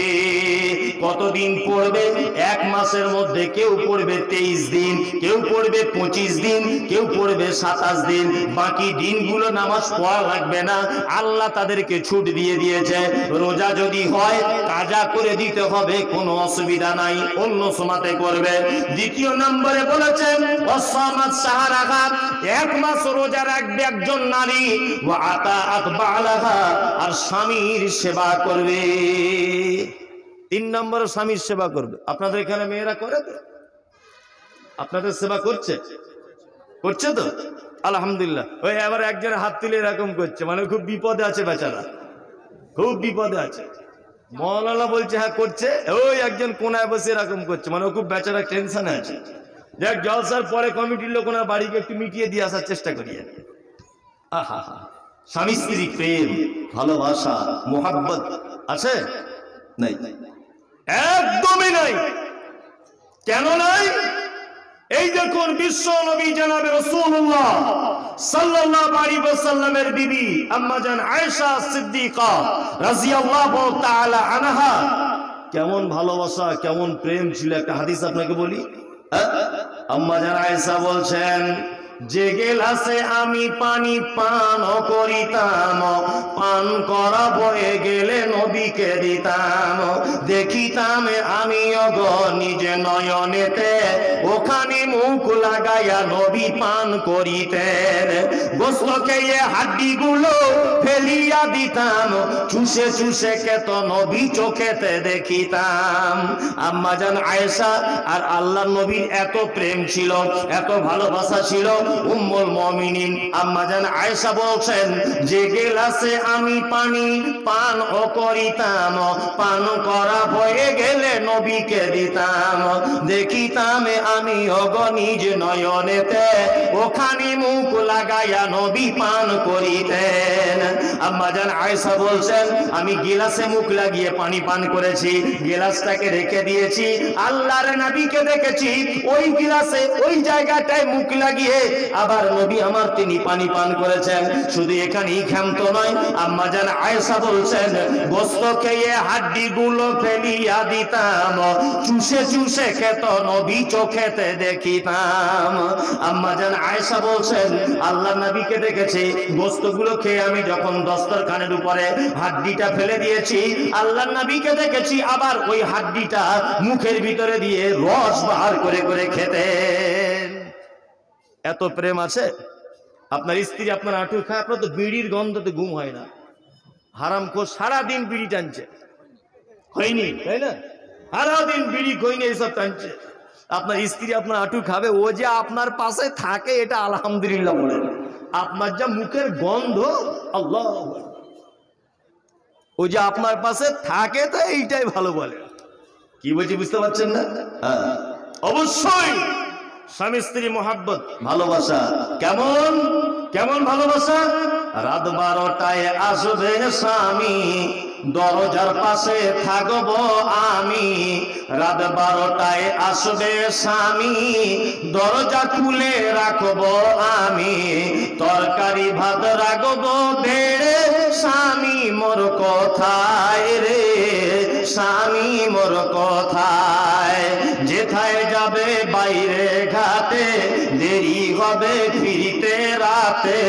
S1: কতদিন পড়বে? 1 মাসের মধ্যে কেউ পড়বে 23 দিন, কেউ পড়বে 25 দিন, কেউ পড়বে 27 দিন। বাকি দিনগুলো নামাজ পড়া লাগবে না, আল্লাহ তাদেরকে ছুট দিয়ে দিয়েছে। রোজা যদি হয় কাজা করে দিতে হবে, কোনো অসুবিধা নাই, অন্য সময়তে করবে। দ্বিতীয় নম্বরে বলেছেন ওয়াসামাত শাহরাহা, 1 মাস রোজা রাখবে একজন নারী। ওয়া আতাআত বালাহা, আর স্বামীর সেবা করবে। 3 নম্বরে স্বামীর সেবা করবে। আপনাদের এখানে মেয়েরা করে তো? আপনাদের সেবা করছে? করছে তো? আলহামদুলিল্লাহ। ওই এবার একজন হাত তুলে এরকম করছে, মানে খুব বিপদে আছে বেচারা, খুব বিপদে আছে। মৌলানা বলছে হ্যাঁ করছে, ওই একজন কোনায় বসে এরকম করছে, মানে ও খুব বেচারা টেনশনে আছে। দেখ জলসার পরে কমিটির লোক ওনার বাড়িকে একটু মিটিয়ে দিয়ে আসার চেষ্টা করি। আহা, স্বামী স্ত্রী প্রেম, ভালোবাসা, মোহাব্বত আছে? নাই, একদমই নাই। কেন নাই? এই দেখুন, বিশ্ব নবী জনাবে রাসূলুল্লাহ সাল্লাল্লাহু আলাইহি ওয়াসাল্লামের বিবি আম্মা জান আয়েশা সিদ্দিকা রাদিয়াল্লাহু তাআলা আনহা, কেমন ভালোবাসা, কেমন প্রেম ছিল। একটা হাদিস আপনাকে বলি। আম্মা জান আয়েশা বলছেন, যে গেলাসে আমি পানি পান করিতাম, পান করা বয়ে গেলে নবীকে দিতাম। দেখিতাম আমি অগ নিজে নয়নেতে, ওখানে মুখ লাগাইয়া নবী পান করিতেন। গোস্ত খেয়ে হাড্ডি গুলো ফেলিয়া দিতাম, চুষে চুষে খেত নবী চোখেতে দেখিতাম। আম্মা জান আয়েশা আর আল্লাহ নবীর এত প্রেম ছিল, এত ভালোবাসা ছিল। উম্মুল মুমিনিন আম্মা জান আয়েশা বলছেন, যে গেলাসে আমি পানি পান করিতাম, পান করা হয়ে গেলে নবীকে দিতাম। দেখিতাম আমি অগ নিজ নয়নেতে, ওখানে মুখ লাগাইয়া নবী পান করিতেন। আম্মা জান আয়েশা বলছেন, আমি গিলাসে মুখ লাগিয়ে পানি পান করেছি, গিলাসটাকে রেখে দিয়েছি, আল্লাহর নবীকে দেখেছি ওই গিলাসে ওই জায়গাটায় মুখ লাগিয়ে আবার নবী আমার তিনি পানি পান করেছেন। শুধু এখানেই ক্ষান্ত নয়, আম্মা জান আয়েশা বলছেন, গোস্ত খেয়ে হাড্ডি গুলো ফেলিয়া দিতাম, চুষে চুষে খেত নবী চোখেতে দেখিতাম। আম্মা জান আয়েশা বলছেন, আল্লাহ নবীকে দেখেছি, গোস্ত গুলো খেয়ে আমি যখন দস্তরখানের উপরে হাড্ডিটা ফেলে দিয়েছি, আল্লাহ নবীকে দেখেছি আবার ওই হাড্ডিটা মুখের ভিতরে দিয়ে রস বাহার করে করে খেতেন। এত প্রেম আছে। আপনার স্ত্রী আপনার আঁটু খায়, আপনার তো বিড়ির গন্ধতে ঘুম হয় না। হারামখোর সারাদিন বিড়ি টানছে, হয়নি তাই না? সারাদিন বিড়ি খইনি এইসব টানছে। আপনার স্ত্রী আপনার আঁটু খাবে, ও যে আপনার পাশে থাকে এটা আলহামদুলিল্লাহ বলে। আপনার যা মুখের গন্ধ, আল্লাহ, ও যে আপনার পাশে থাকে তো এইটাই ভালো বলে। কি বলছি বুঝতে পারছেন না? হ্যাঁ, অবশ্যই স্বামী স্ত্রী মোহাব্বত, ভালোবাসা। কেমন কেমন ভালোবাসা? রাত 12টায় আসবে স্বামী, দরজার পাশে থাকবো আমি। রাত 12টায় আসবে স্বামী, দরজা খুলে রাখবো আমি। তরকারি ভাত রাখবো বেড়ে, স্বামী মোর কোথায় রে, স্বামী মোর কোথায়? যেথায় যাবে বাইরে ঘাটে, দেরি হবে ফিরিতে রাত রাতে,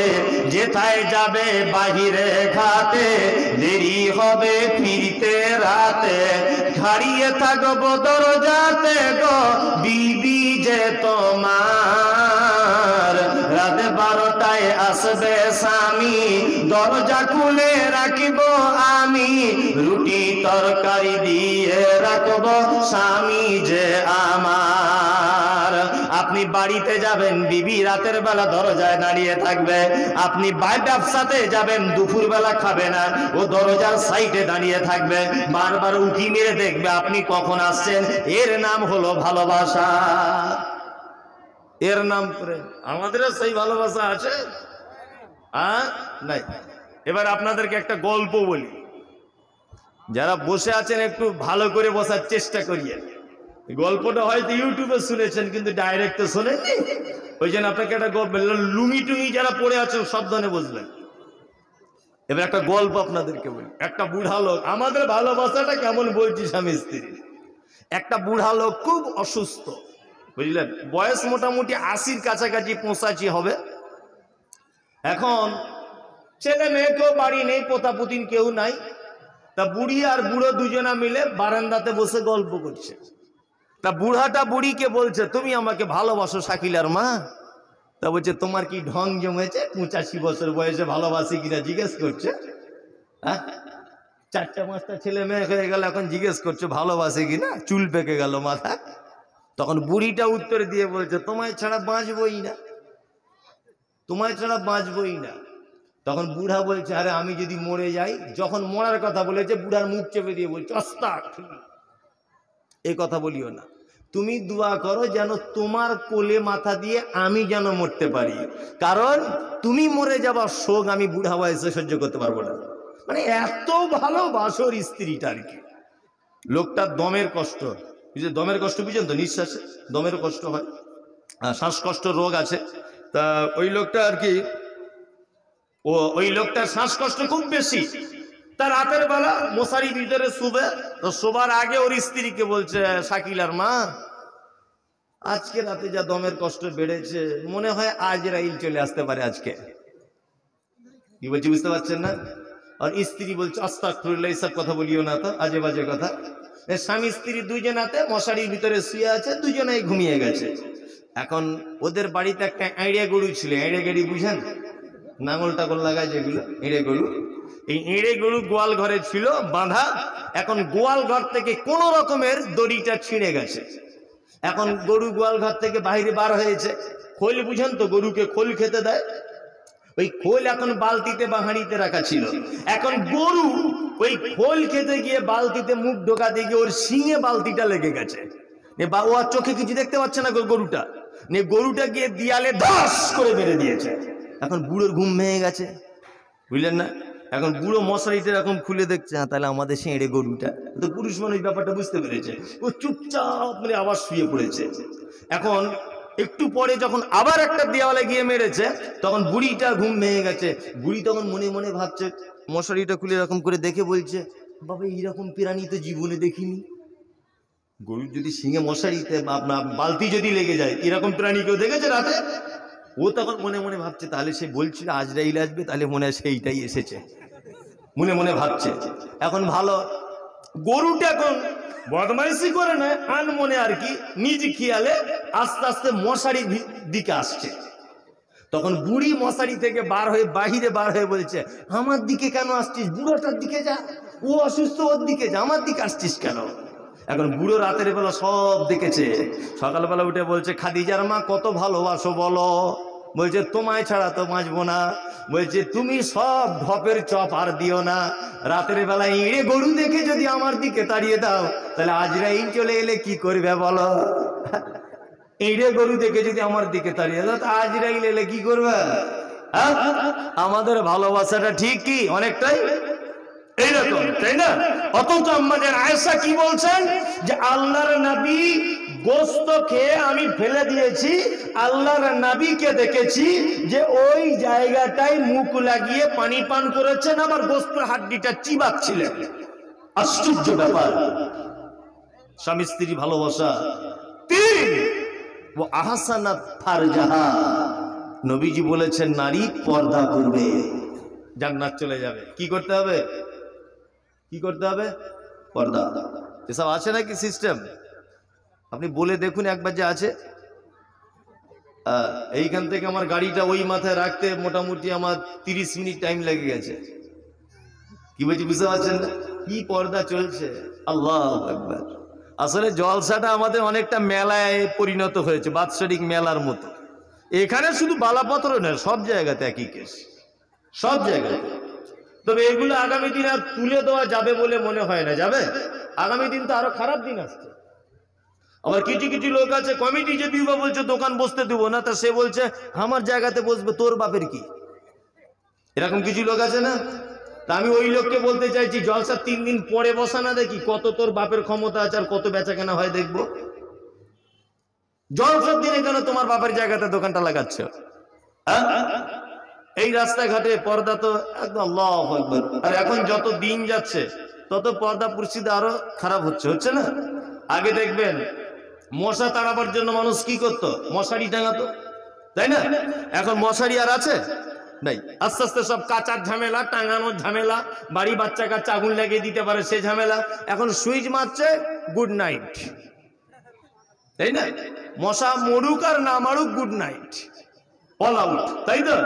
S1: যেথায় যাবে বাহিরে ঘাটে, দেরি হবে ফিরতে রাতে, হারিয়ে থাকবো দরজাতে গো বিবি যে তোমার, রাতে 12টায় আসবে স্বামী, দরজা খুলে রাখিব আমি, রুটি তরকারি দিয়ে রাখবো স্বামী যে আমার। আপনি বাড়িতে যাবেন, বিবি রাতের বেলা দরজায় দাঁড়িয়ে থাকবে। আপনি ব্যবসাতে যাবেন, দুপুর বেলা খাবে না, ও দরজার সাইডে দাঁড়িয়ে থাকবে, বারবার উঁকি মেরে দেখবে আপনি কখন আসছেন। এর নাম হলো ভালোবাসা, এর নাম প্রেম। আমাদেরও সেই ভালোবাসা আছে নাই? এবার আপনাদেরকে একটা গল্প বলি, যারা বসে আছেন একটু ভালো করে বসার চেষ্টা করিয়ে। গল্পটা হয়তো ইউটিউবে শুনেছেন কিন্তু ডাইরেক্ট তো শোনেননি, ওই জন্য আপনাকে একটা গল্প, লুঙ্গি টুঙ্গি যারা পড়ে আছেন সাবধানে বসবেন। এবার একটা গল্প আপনাদেরকে বলি। একটা বুড়া লোক, আমাদের ভালোবাসাটা কেমন বলছি স্বামী স্ত্রী। একটা বুড়া লোক খুব অসুস্থ, বুঝলেন, বয়স মোটামুটি 80-র কাছাকাছি 85 হবে। এখন ছেলে মেয়ে কেউ বাড়ি নেই, পোতাপুতিন কেউ নাই। তা বুড়ি আর বুড়ো দুজনা মিলে বারান্দাতে বসে গল্প করছে। তা বুড়াটা বুড়িকে বলছে, তুমি আমাকে ভালোবাসো শাকিলার মা? তা বলছে, তোমার কি ঢং জমেছে, 85 বছর বয়সে ভালোবাসি কিনা জিজ্ঞেস করছে? হ্যাঁ, 4টা-5টা ছেলে মেয়ে হয়ে গেল, এখন জিজ্ঞেস করছে ভালোবাসে কিনা, চুল পেকে গেল মাথা। তখন বুড়িটা উত্তর দিয়ে বলছে, তোমায় ছাড়া বাঁচবই না, তোমায় ছাড়া বাঁচবই না। তখন বুড়া বলছে, আরে আমি যদি মরে যাই। যখন মরার কথা বলেছে, বুড়ার মুখ চেপে দিয়ে বলছে, আস্তাগফিরুল্লাহ, এই কথা বলিও না, তুমি দোয়া করো যেন তোমার কোলে মাথা দিয়ে আমি যেন মরতে পারি, কারণ তুমি মরে যাবার শোক আমি বুড়া বয়সে সহ্য করতে পারবো না। মানে এত ভালোবাসোর স্ত্রীটা আর কি। লোকটার দমের কষ্ট, দমের কষ্ট বুঝেন তো, নিঃশ্বাসে দমের কষ্ট হয়, শ্বাসকষ্ট রোগ আছে। তা ওই লোকটা আর কি, ওই লোকটার শ্বাসকষ্ট খুব বেশি। তার রাতের বেলা মশারি ভিতরে শুবে, তো শোবার আগে ওর স্ত্রীকে বলছে, শাকিলার মা, আজকে রাতে যা দমের কষ্ট বেড়েছে, মনে হয় আজরাইল চলে আসতে পারে আজকে। কি বলছি বুঝতে পারছেন না? আর স্ত্রী বলছে, আস্তাগফিরুল্লাহ, এইসব কথা বলিও না তো, আজে বাজে কথা। স্বামী স্ত্রী দুজনাতে মশারির ভিতরে শুয়ে আছে, দুজনেই ঘুমিয়ে গেছে। এখন ওদের বাড়িতে একটা এঁড়ে গরু ছিল, এঁড়ে গেড়ি বুঝেন, নাঙল টাগল লাগায় যেগুলো, এঁড়ে গরু। এই এঁড়ে গরু গোয়াল ঘরে ছিল বাঁধা। এখন গোয়াল ঘর থেকে কোন রকমের দড়িটা ছিঁড়ে গেছে। এখন গরু গোয়াল ঘর থেকে বাইরে বার হয়েছে। খোল বুঝেন তো, গরুকে খোল খেতে দেয়, ওই খোল এখন বালতিতে বা হাঁড়িতে রাখা ছিল। এখন গরু ওই খোল খেতে গিয়ে বালতিতে মুখ ঢোকাতে গিয়ে ওর শিঙে বালতিটা লেগে গেছে। ও আর চোখে কিছু দেখতে পাচ্ছে না গরুটা, গরুটা গিয়ে দিয়ালে ধস করে মেরে দিয়েছে। এখন বুড়োর ঘুম ভেঙে গেছে, বুঝলেন না? এখন বুড়ো মশারিটা এরকম খুলে দেখছে, তাহলে আমাদের শেঁড়ে গরুটা, তো পুরুষ মানুষ ব্যাপারটা বুঝতে পেরেছে। ও চুপচাপ মানে আবার শুয়ে পড়েছে। এখন একটু পরে যখন আবার একটা দেওয়ালে গিয়ে মেরেছে, তখন বুড়িটা ঘুম ভেঙে গেছে। বুড়ি তখন মনে মনে ভাবছে, মশারিটা খুলে এরকম করে দেখে বলছে, বাবা এইরকম প্রাণী তো জীবনে দেখিনি। গরুর যদি শিঙে মশারিতে বালতি যদি লেগে যায়, এরকম প্রাণী কেউ দেখেছে রাতে? ও তখন মনে মনে ভাবছে, তাহলে সে বলছিল আজরাইল আসবে, তাহলে মনে হয় সেইটাই এসেছে, মনে মনে ভাবছে। এখন ভালো, গরুটা এখন বদমাইশি করে না, আনমনে আর কি, নিজ খেয়ালে আস্তে আস্তে মশারির দিকে আসছে। তখন বুড়ি মশারি থেকে বার হয়ে বাহিরে বার হয়ে বলছে, আমার দিকে কেন আসছিস? বুড়োটার দিকে যা, ও অসুস্থ, ওর দিকে যা, আমার দিকে আসছিস কেন? এখন বুড়ো রাতের বেলা সব দেখেছে। সকালবেলা উঠে বলছে, খাদিজার মা কত ভালোবাসো বলো? বলছে, তোমায় ছাড়া তো বাঁচবো না। বলছে, তুমি সব ঢপের চপ আর দিও না, রাতের বেলায় এড়ে গরু দেখে যদি আমার দিকে তাড়িয়ে দাও, তাহলে আজরাইল চলে এলে কি করবে বলো? এড়ে গরু দেখে যদি আমার দিকে তাড়িয়ে দাও, তা আজরাইল এলে কি করবে? আমাদের ভালোবাসাটা ঠিক কি অনেকটাই এইরকম, তাই না? অথচ আমাদের আয়েশা কি বলছেন, যে আল্লাহর নবী গোস্ত খেয়ে আমি ফেলে দিয়েছি, আল্লাহর নবীকে দেখেছি যে ওই জায়গাটায় মুখ লাগিয়ে পানি পান করেছেন, আবার গোস্তের হাড্ডিটা চিবাচ্ছিলেন। আশ্চর্য ব্যাপার। স্বামী স্ত্রী ভালোবাসা। তিন, ও আহসানাত ফারজাহা, নবীজি বলেছেন নারী পর্দা করবে, জান্নাত চলে যাবে। কি করতে হবে? কি করতে হবে? পর্দা। এসব আছে নাকি সিস্টেম? আপনি বলে দেখুন একবার যে আছে। এইখান থেকে আমার গাড়িটা ওই মাথায় রাখতে মোটামুটি আমার 30 মিনিট টাইম লেগে গেছে। কি বলছি বুঝতে পারছেন না? কি পর্দা চলছে! আল্লাহু আকবার। আসলে জলসাটা আমাদের অনেকটা মেলায় পরিণত হয়েছে, বাৎসরিক মেলার মতো। এখানে শুধু বালাপত্র নয়, সব জায়গাতে একই কেস, সব জায়গায়। তবে এগুলো আগামী দিন আর তুলে দেওয়া যাবে বলে মনে হয় না। যাবে? আগামী দিন তো আরো খারাপ দিন আসছে। আবার কিছু কিছু লোক আছে, কমিটি যে বিবাহ বলছে দোকান বসতে দেবো না, তা সে বলছে আমার জায়গাতে বসবে, তোর বাপের কি? এরকম কিছু লোক আছে না? তা আমি ওই লোককে বলতে চাইছি, জলসা 3 দিন পরে বসা না, দেখি কত তোর বাপের ক্ষমতা আছে আর কত বেচা কেনা হয় দেখবো। জলসার দিনে কেন তোমার বাপের জায়গাতে দোকানটা লাগাচ্ছ? এই রাস্তাঘাটে পর্দা তো একদম আল্লাহু আকবার। আর এখন যত দিন যাচ্ছে তত পর্দা পরিস্থিতি আরো খারাপ হচ্ছে না? আগে দেখবেন মশা তাড়াবার জন্য মানুষ কি করতো? মশারি টাঙাতো, তাই না? এখন মশারি আর আছে? নাই। আস্তে আস্তে সব কাচার ঝামেলা, টাঙানোর ঝামেলা, বাড়ি বাচ্চা কাচ্চা আগুন লাগিয়ে দিতে পারে সে ঝামেলা। এখন সুইচ মারছে, গুড নাইট, তাই না? মশা মরুক আর না মারুক, গুড নাইট, অল আউট, তাই তো?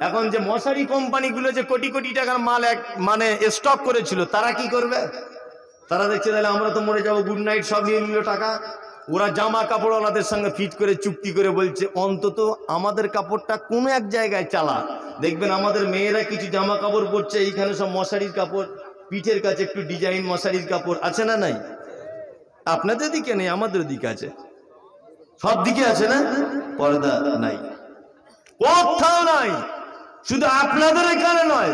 S1: এখন যে মশারি কোম্পানিগুলো যে কোটি কোটি টাকার মাল মানে স্টক করেছিল, তারা কি করবে? তারা দেখছে তাহলে আমরা তো মরে যাবো, গুড নাইট সব নিয়ে নিল টাকা। ওরা জামা কাপড় ওনাদের সঙ্গে ফিট করে চুক্তি করে বলছে অন্তত আমাদের কাপড়টা কোনো এক জায়গায় চালা। দেখবেন আমাদের মেয়েরা কিছু জামা কাপড় পরছে, এইখানে সব মশারির কাপড়, পিঠের কাছে একটু ডিজাইন মশারির কাপড়, আছে না নাই? আপনাদের দিকে নেই, আমাদের দিকে আছে, সব দিকে আছে না? পর্দা নাই, কোথাও নাই। শুধু আপনাদের এখানে নয়,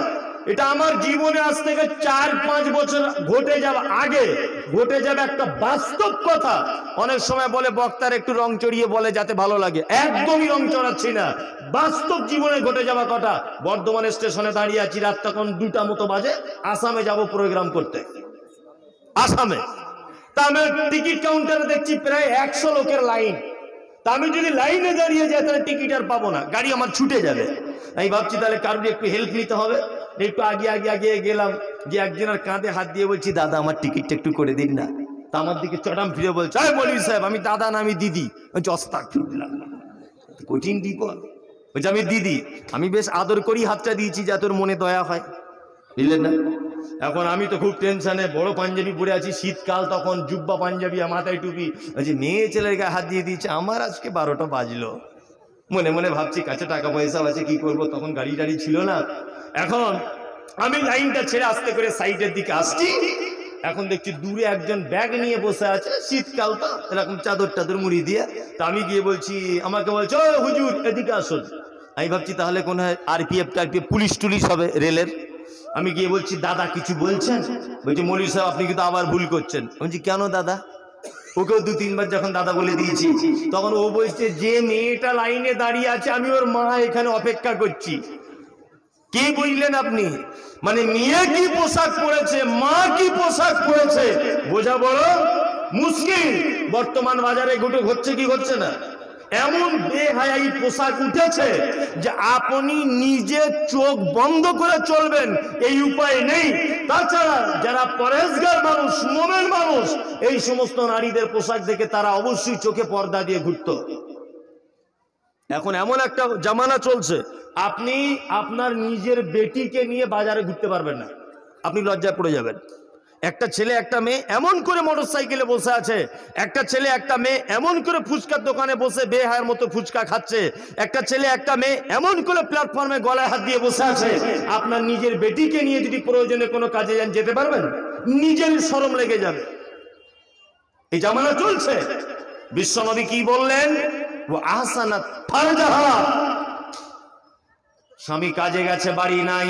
S1: এটা আমার জীবনে আজ থেকে 4-5 বছর ঘটে যাবে একটা বাস্তব কথা। অনেক সময় বলে বক্তার একটু রং চড়িয়ে বলে যাতে ভালো লাগে, একদমই রং চড়াচ্ছি না, বাস্তব জীবনে ঘটে যাওয়া কথা। বর্ধমান স্টেশনে দাঁড়িয়ে আছি, রাত তখন 2টা মতো বাজে, আসামে যাব প্রোগ্রাম করতে, আসামে। তা আমি টিকিট কাউন্টারে দেখছি প্রায় 100 লোকের লাইন। তা আমি যদি লাইনে দাঁড়িয়ে যাই তাহলে টিকিট আর পাবো না, গাড়ি আমার ছুটে যাবে। আমি ভাবছি তাহলে কারোর একটু হেল্প নিতে হবে। একটু আগে গেলাম, যে একজনের কাঁধে হাত দিয়ে বলছি দাদা আমার টিকিটটা একটু করে দিন না। তা আমার দিকে চটাম ফিরে বলছে, আরে মৌলভী সাহেব আমি দাদা না আমি দিদি। কঠিন বিপদ। বলছে আমি দিদি। আমি বেশ আদর করি হাতটা দিয়েছি যা তোর মনে দয়া হয়, বুঝলেন না? এখন আমি তো খুব টেনশনে, বড় পাঞ্জাবি পরে আছি, শীতকাল তখন, জুব্বা পাঞ্জাবি, মাথায় টুপি। বলছি মেয়ে ছেলের গায়ে হাত দিয়ে দিয়েছে। আমার আজকে 12টা বাজলো। মনে মনে ভাবছি কাছে টাকা পয়সা আছে, কি করব, তখন গাড়ি টাড়ি ছিল না। এখন আমি লাইনটা ছেড়ে আস্তে করে সাইডের দিকে আসছি। এখন দেখছি দূরে একজন ব্যাগ নিয়ে বসে আছে, শীতকাল তো, এরকম চাদর মুড়ি দিয়ে। তা আমি গিয়ে বলছি, আমাকে বলছে ও হুজুর এদিকে আসুন। আমি ভাবছি তাহলে কোন আরপিএফ পুলিশ টুলিশ হবে রেলের। আমি গিয়ে বলছি দাদা কিছু বলছেন? বলছি মৌলভী সাহেব আপনি কিন্তু আবার ভুল করছেন। বলছি কেন দাদা? ওকেও 2-3 বার যখন দাদা বলে দিয়েছি, তখন ও বলছে যে মেয়েটা লাইনে দাঁড়িয়ে আছে আমি ওর মা এখানে অপেক্ষা করছি। কি বুঝলেন আপনি? মানে মেয়ে কি পোশাক পরেছে, মা কি পোশাক পরেছে বোঝা বড় মুশকিল। বর্তমান বাজারে ঘটছে কি ঘটছে না, এমন বেহায়াই পোশাক উঠেছে যে আপনি নিজে চোখ বন্ধ করে চলবেন এই উপায় নেই। তাছাড়া যারা পরেশগার মানুষ, মোমেন মানুষ, এই সমস্ত নারীদের পোশাক দেখে তারা অবশ্যই চোখে পর্দা দিয়ে ঘুরত। এখন এমন একটা জামানা চলছে, আপনি আপনার নিজের বেটিকে নিয়ে বাজারে ঘুরতে পারবেন না, আপনি লজ্জায় পড়ে যাবেন। একটা ছেলে একটা মেয়ে এমন করে মোটরসাইকেলে বসে আছে, একটা ছেলে একটা মেয়ে এমন করে ফুচকার দোকানে বসে বেহায়ের মতো ফুচকা খাচ্ছে, একটা ছেলে একটা মেয়ে এমন করে প্ল্যাটফর্মে গলায় হাত দিয়ে বসে আছে। আপনার নিজের বেটিকে নিয়ে যদি প্রয়োজনে কোনো কাজে যান, যেতে পারবেন? নিজের শরম লেগে যাবে। এই জামানা চলছে। বিশ্বনবী কি বললেন? ও আহসানাত ফারজাহা। স্বামী কাজে গেছে, বাড়ি নাই,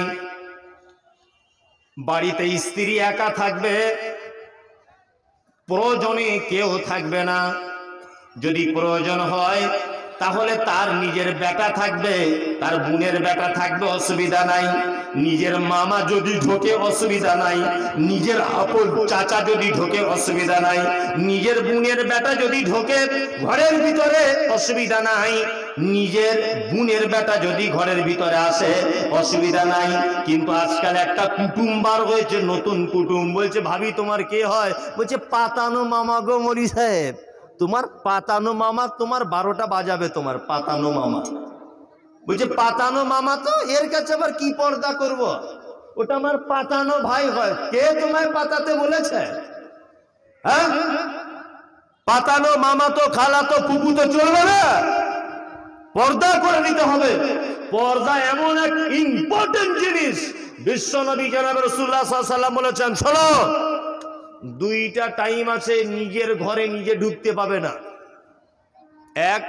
S1: বাড়িতে স্ত্রী একা থাকবে, প্রয়োজনে কেউ থাকবে না। যদি প্রয়োজন হয় তাহলে তার নিজের বেটা থাকবে, তার বোনের বেটা থাকবে, অসুবিধা নাই। নিজের মামা যদি ঢোকে অসুবিধা নাই, নিজের আপন চাচা যদি ঢোকে অসুবিধা নাই, নিজের বোনের বেটা যদি ঢোকে ঘরের ভিতরে অসুবিধা নাই। নিজের বোনের বেটা যদি ঘরের ভিতরে আসে অসুবিধা নাই, কিন্তু আজকাল একটা কুটুম বার হয়েছে, নতুন কুটুম, বলছে ভাবি তোমার কে হয়? বলছে পাতানো মামা গো মরি সাহেব। তোমার পাতানো মামা তোমার 12টা বাজাবে, তোমার পাতানো মামা। বলছে পাতানো মামা তো, এর কাছে আবার কি পর্দা করব? ওটা আমার পাতানো ভাই হয়। কে তোমায় পাতাতে বলেছে? হ্যাঁ, পাতানো মামা তো খালা তো ফুপু তো চলবে না, পর্দা করে নিতে হবে। পর্দা এমন এক ইম্পর্টেন্ট জিনিস, বিশ্বনবী জনাব রাসূলুল্লাহ সাল্লাল্লাহু আলাইহি ওয়াসাল্লাম বলেছেন, শোনো, 2টা টাইম আছে নিজের ঘরে নিজে ঢুকতে পাবে না। এক,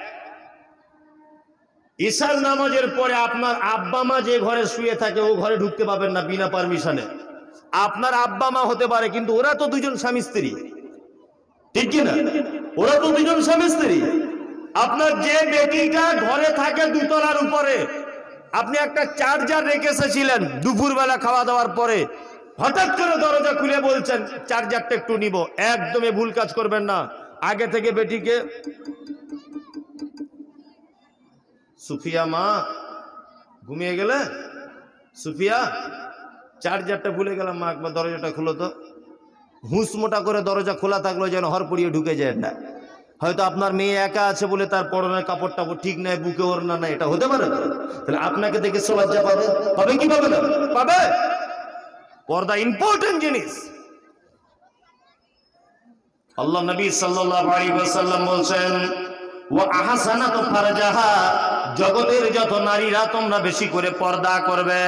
S1: ঈশার নামাজের পরে আপনার আব্বা মা যে ঘরে শুয়ে থাকে ও ঘরে ঢুকতে পাবেন না বিনা পারমিশনে। আপনার আব্বা মা হতে পারে, কিন্তু ওরা তো দুজন স্বামী স্ত্রী, ঠিক কি না? ওরা তো দুজন স্বামী স্ত্রী। আপনার যে বেটিটা ঘরে থাকে 2 তলার উপরে, আপনি একটা চার্জার রেখে এসেছিলেন দুপুরবেলা খাওয়া দাওয়ার পরে, হঠাৎ করে দরজা খুলে বলছেন চার্জারটা একটু নিব, একদমই ভুল কাজ করবেন না। আগে থেকে বেটিকে, সুফিয়া মা ঘুমিয়ে গেলে, সুফিয়া চার্জারটা ভুলে গেলাম মা, একবার দরজাটা খুলো তো। হুঁস মোটা করে দরজা খোলা থাকলো যেন হরপড়িয়ে ঢুকে যায় না। হয়তো আপনার মেয়ে একা আছে বলে তার পরনের কাপড়টা ঠিক নাই, বুকে ওড়না নাই, এটা হতে পারে। তাহলে আপনাকে দেখে সে লজ্জা পাবে, পাবে কি পাবে না? পাবে। পর্দা ইম্পর্টেন্ট জিনিস। আল্লাহ নবী সাল্লাল্লাহু আলাইহি ওয়াসাল্লাম বলেন, ওয়া আহসানাতু ফারজাহা, জগতের যত নারীরা তোমরা বেশি করে পর্দা করবে।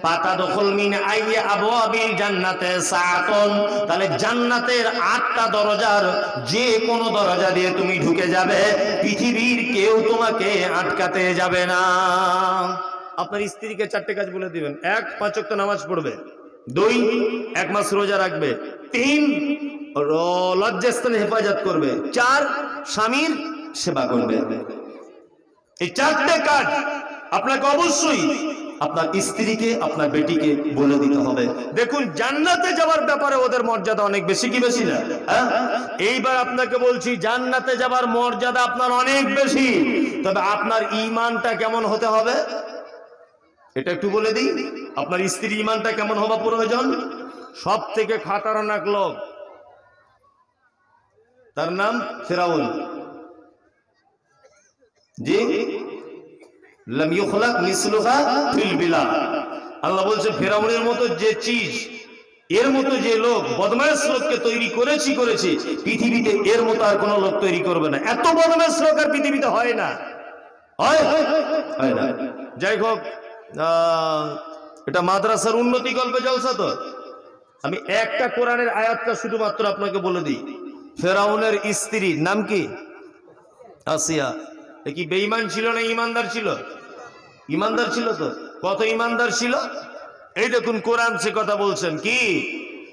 S1: পাতাদখুল মিন আইয়া আবওয়াবিল জান্নাতে সাআতুন, তাহলে জান্নাতের 8টা দরজার যে কোনো দরজা দিয়ে তুমি ঢুকে যাবে, পৃথিবীর কেউ তোমাকে আটকাতে যাবে না। আপনার স্ত্রীকে 4টে কাজ বলে দিবেন। 1, 5 ওয়াক্ত নামাজ পড়বে। 2, 1 মাস রোজা রাখবে। 3, লজ্জাস্থানে হেফাজত করবে। 4, স্বামীর সেবা করবে। এই 4টে কাজ আপনাকে অবশ্যই আপনার স্ত্রীকে, আপনার বেটিকে বলে দিতে হবে। দেখুন, জান্নাতে যাওয়ার ব্যাপারে ওদের মর্যাদা অনেক বেশি, কি বেশি না? এইবার আপনাকে বলছি, জান্নাতে যাওয়ার মর্যাদা আপনার অনেক বেশি, তবে আপনার ঈমানটা কেমন হতে হবে এটা একটু বলে দিই। আপনার স্ত্রীর ঈমানটা কেমন হওয়া প্রয়োজন? সব থেকে খতরনাক লোক, তার নাম ফিরাউন। জি, লাম ইখলাক মিসলুহা ফিল বিলাদ। আল্লাহ বলছে ফিরাউনের মতো যে চিজ, এর মতো যে লোক, বদমাশ লোককে তৈরি করেছি পৃথিবীতে, এর মতো আর কোন লোক তৈরি করবে না। এত বদমাশ লোক আর পৃথিবীতে হয় না, হয় না। যাই হোক, এটা মাদ্রাসার উন্নতি গল্পে জলসা তো। আমি একটা কোরআনের আয়াতটা শুধুমাত্র আপনাকে বলে দিই। ফেরাউনের স্ত্রীর নাম কি? আসিয়া। এ কি বেঈমান ছিল না ঈমানদার ছিল? ঈমানদার ছিল তো। কত ঈমানদার ছিল? এই দেখুন, কোরআন সে কথা বলছেন কি,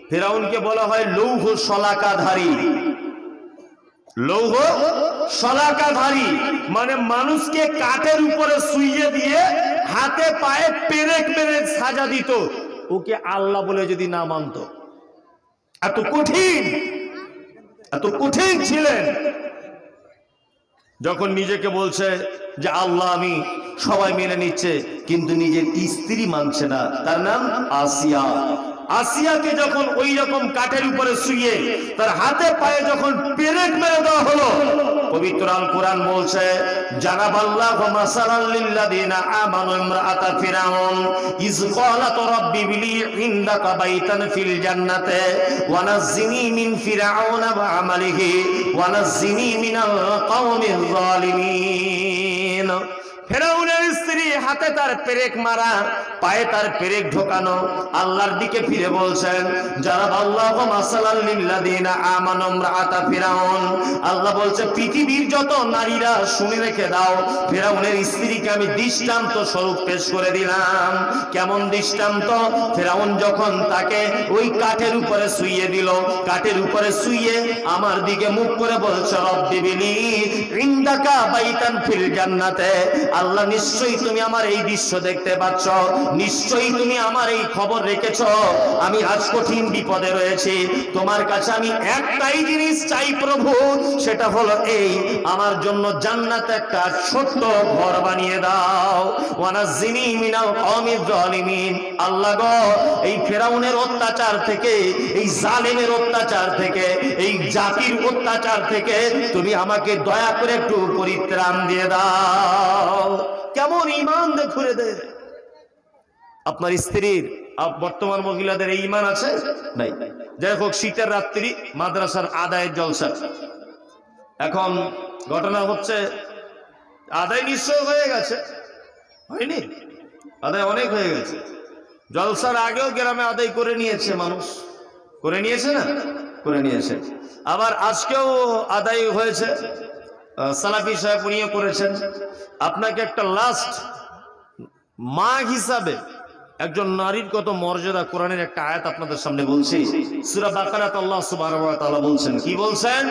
S1: ফেরাউনকে বলা হয় লৌহ শলাকাধারী। লৌহ শলাকাধারী মানে মানুষকে কাঠের উপরে শুইয়ে দিয়ে হাতে পায়ে পেরেক মেরে সাজা দিত, ওকে আল্লাহ বলে যদি না মানত। এত কঠিন ছিলেন। যখন নিজেকে বলছে যে আল্লাহ আমি, সবাই মেনে নিচ্ছে, কিন্তু নিজের স্ত্রী মানছে না। তার নাম আসিয়া। আসিয়াকে যখন ওই রকম কাঠের উপরে শুয়ে তার হাতে পায়ে যখন পেরেক মেরে দেওয়া হলো, পবিত্র আল কোরআন বলছে, জানাবাল্লাহু মাসালাল লিল্লাযিনা আমানু ইমরাআতা ফিরাউন ইয ক্বালাত রাব্বি বিলি ইনদাকা বাইতান ফিল জান্নাতি ওয়া নাজ্জিনি মিন ফিরাউনা ওয়া আমালিহি ওয়া নাজ্জিনি মিনাল কওমিজ জালিমিন। ফেরাউনের স্ত্রী হাতে তার পেরেক মারা, পায়ে তার পেরেক ঢোকানো, আল্লাহর দিকে ফিরে বলছেন, জারাবাল্লাহু মাসালাল লিল্লাযিনা আমানু ইমরাআতা ফিরাউন। আল্লাহ বলছে পৃথিবীর যত নারীরা শুনে রেখে দাও, ফেরাউনের স্ত্রীকে আমি দৃষ্টান্ত স্বরূপ পেশ করে দিলাম। কেমন দৃষ্টান্ত? ফেরাউন যখন তাকে ওই কাঠের উপরে শুইয়ে দিল, কাঠের উপরে শুইয়ে আমার দিকে মুখ করে বলছে, রব্বি বিলি ইনদাকা বাইতান ফিল জান্নাতে, আল্লাহ নিশ্চয়ই তুমি আমার এই দৃশ্য দেখতে পাচ্ছ, নিশ্চয়ই তুমি আমার এই খবর রেখেছ আমি আজ কঠিন বিপদে রয়েছি। তোমার কাছে আমি একটাই জিনিস চাই প্রভু, সেটা হলো এই, আমার জন্য জান্নাতে একটা ছোট্ট ঘর বানিয়ে দাও। ওয়ানাজ্জিনি মিনাল কওমিজ জালিমিন। আল্লাহ গো, এই ফেরাউনের অত্যাচার থেকে, এই জালেমের অত্যাচার থেকে, এই জাতির অত্যাচার থেকে তুমি আমাকে দয়া করে একটু পরিত্রাণ দিয়ে দাও। কেমন ঈমান দেখুরে দে। আপনার স্ত্রীর, বর্তমান মহিলাদের এই ঈমান আছে নাই? যাই হোক, শীতের রাত্রি মাদ্রাসার আদায়ের জলসা। এখন ঘটনা হচ্ছে, আদায় নিশ্চয় হয়ে গেছে, হয়নি? আদায় অনেক হয়ে গেছে। জলসার আগেও গ্রামে আদায় করে নিয়েছে মানুষ, করে নিয়েছে না? করে নিয়েছে। আবার আজকেও আদায় হয়েছে, সালাফি সাহেব উনিও করেছেন। আপনাকে একটা লাস্ট মা হিসাবে একজন নারীর কত মর্যাদা, কোরআনের একটা আয়াত আপনাদের সামনে বলছি। সূরা বাকারাতে আল্লাহ সুবহানাহু ওয়া তাআলা বলছেন, কি বলছেন?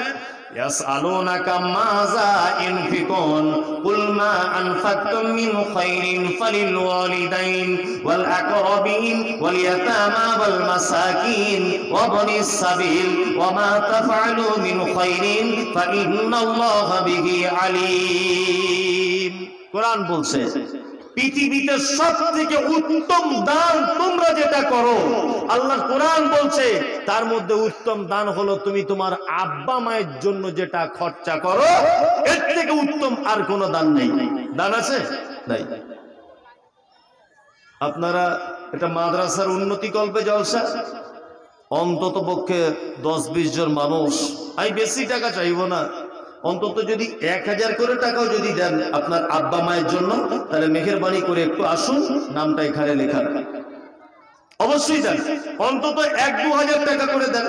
S1: ইয়াসআলুনাকা মাযা ইনফিকুন কুল মা আনফাকতুম মিন খাইরিন ফালিল ওয়ালিদাইন ওয়াল আকরাবিন ওয়াল ইয়াতামা ওয়াল মাসাকিন ওয়া বনিস সাবিল ওয়া মা তাফআলু মিন খাইরিন ফাইন্নাল্লাহা বিহি আলিম। কোরআন বলছে পৃথিবীতে সবথেকে উত্তম দান তোমরা যেটা করো, আল্লাহ কোরআন বলছে তার মধ্যে উত্তম দান হলো তুমি তোমার আব্বা মায়ের জন্য যেটা খরচা করো, এর থেকে উত্তম আর কোনো দান নেই। দান আছে? নাই। আপনারা এটা মাদ্রাসার উন্নতি কল্পে জলসা, অন্তত পক্ষে 10-20 জন মানুষ, আমি বেশি টাকা চাইবো না, অন্তত যদি 1000 করে টাকাও যদি দেন আপনার আব্বা মায়ের জন্য, তাহলে মেহেরবানি করে একটু আসুন, নামটা এখানে লেখা। অবশ্যই দেন, অন্তত 1-2 হাজার টাকা করে দেন।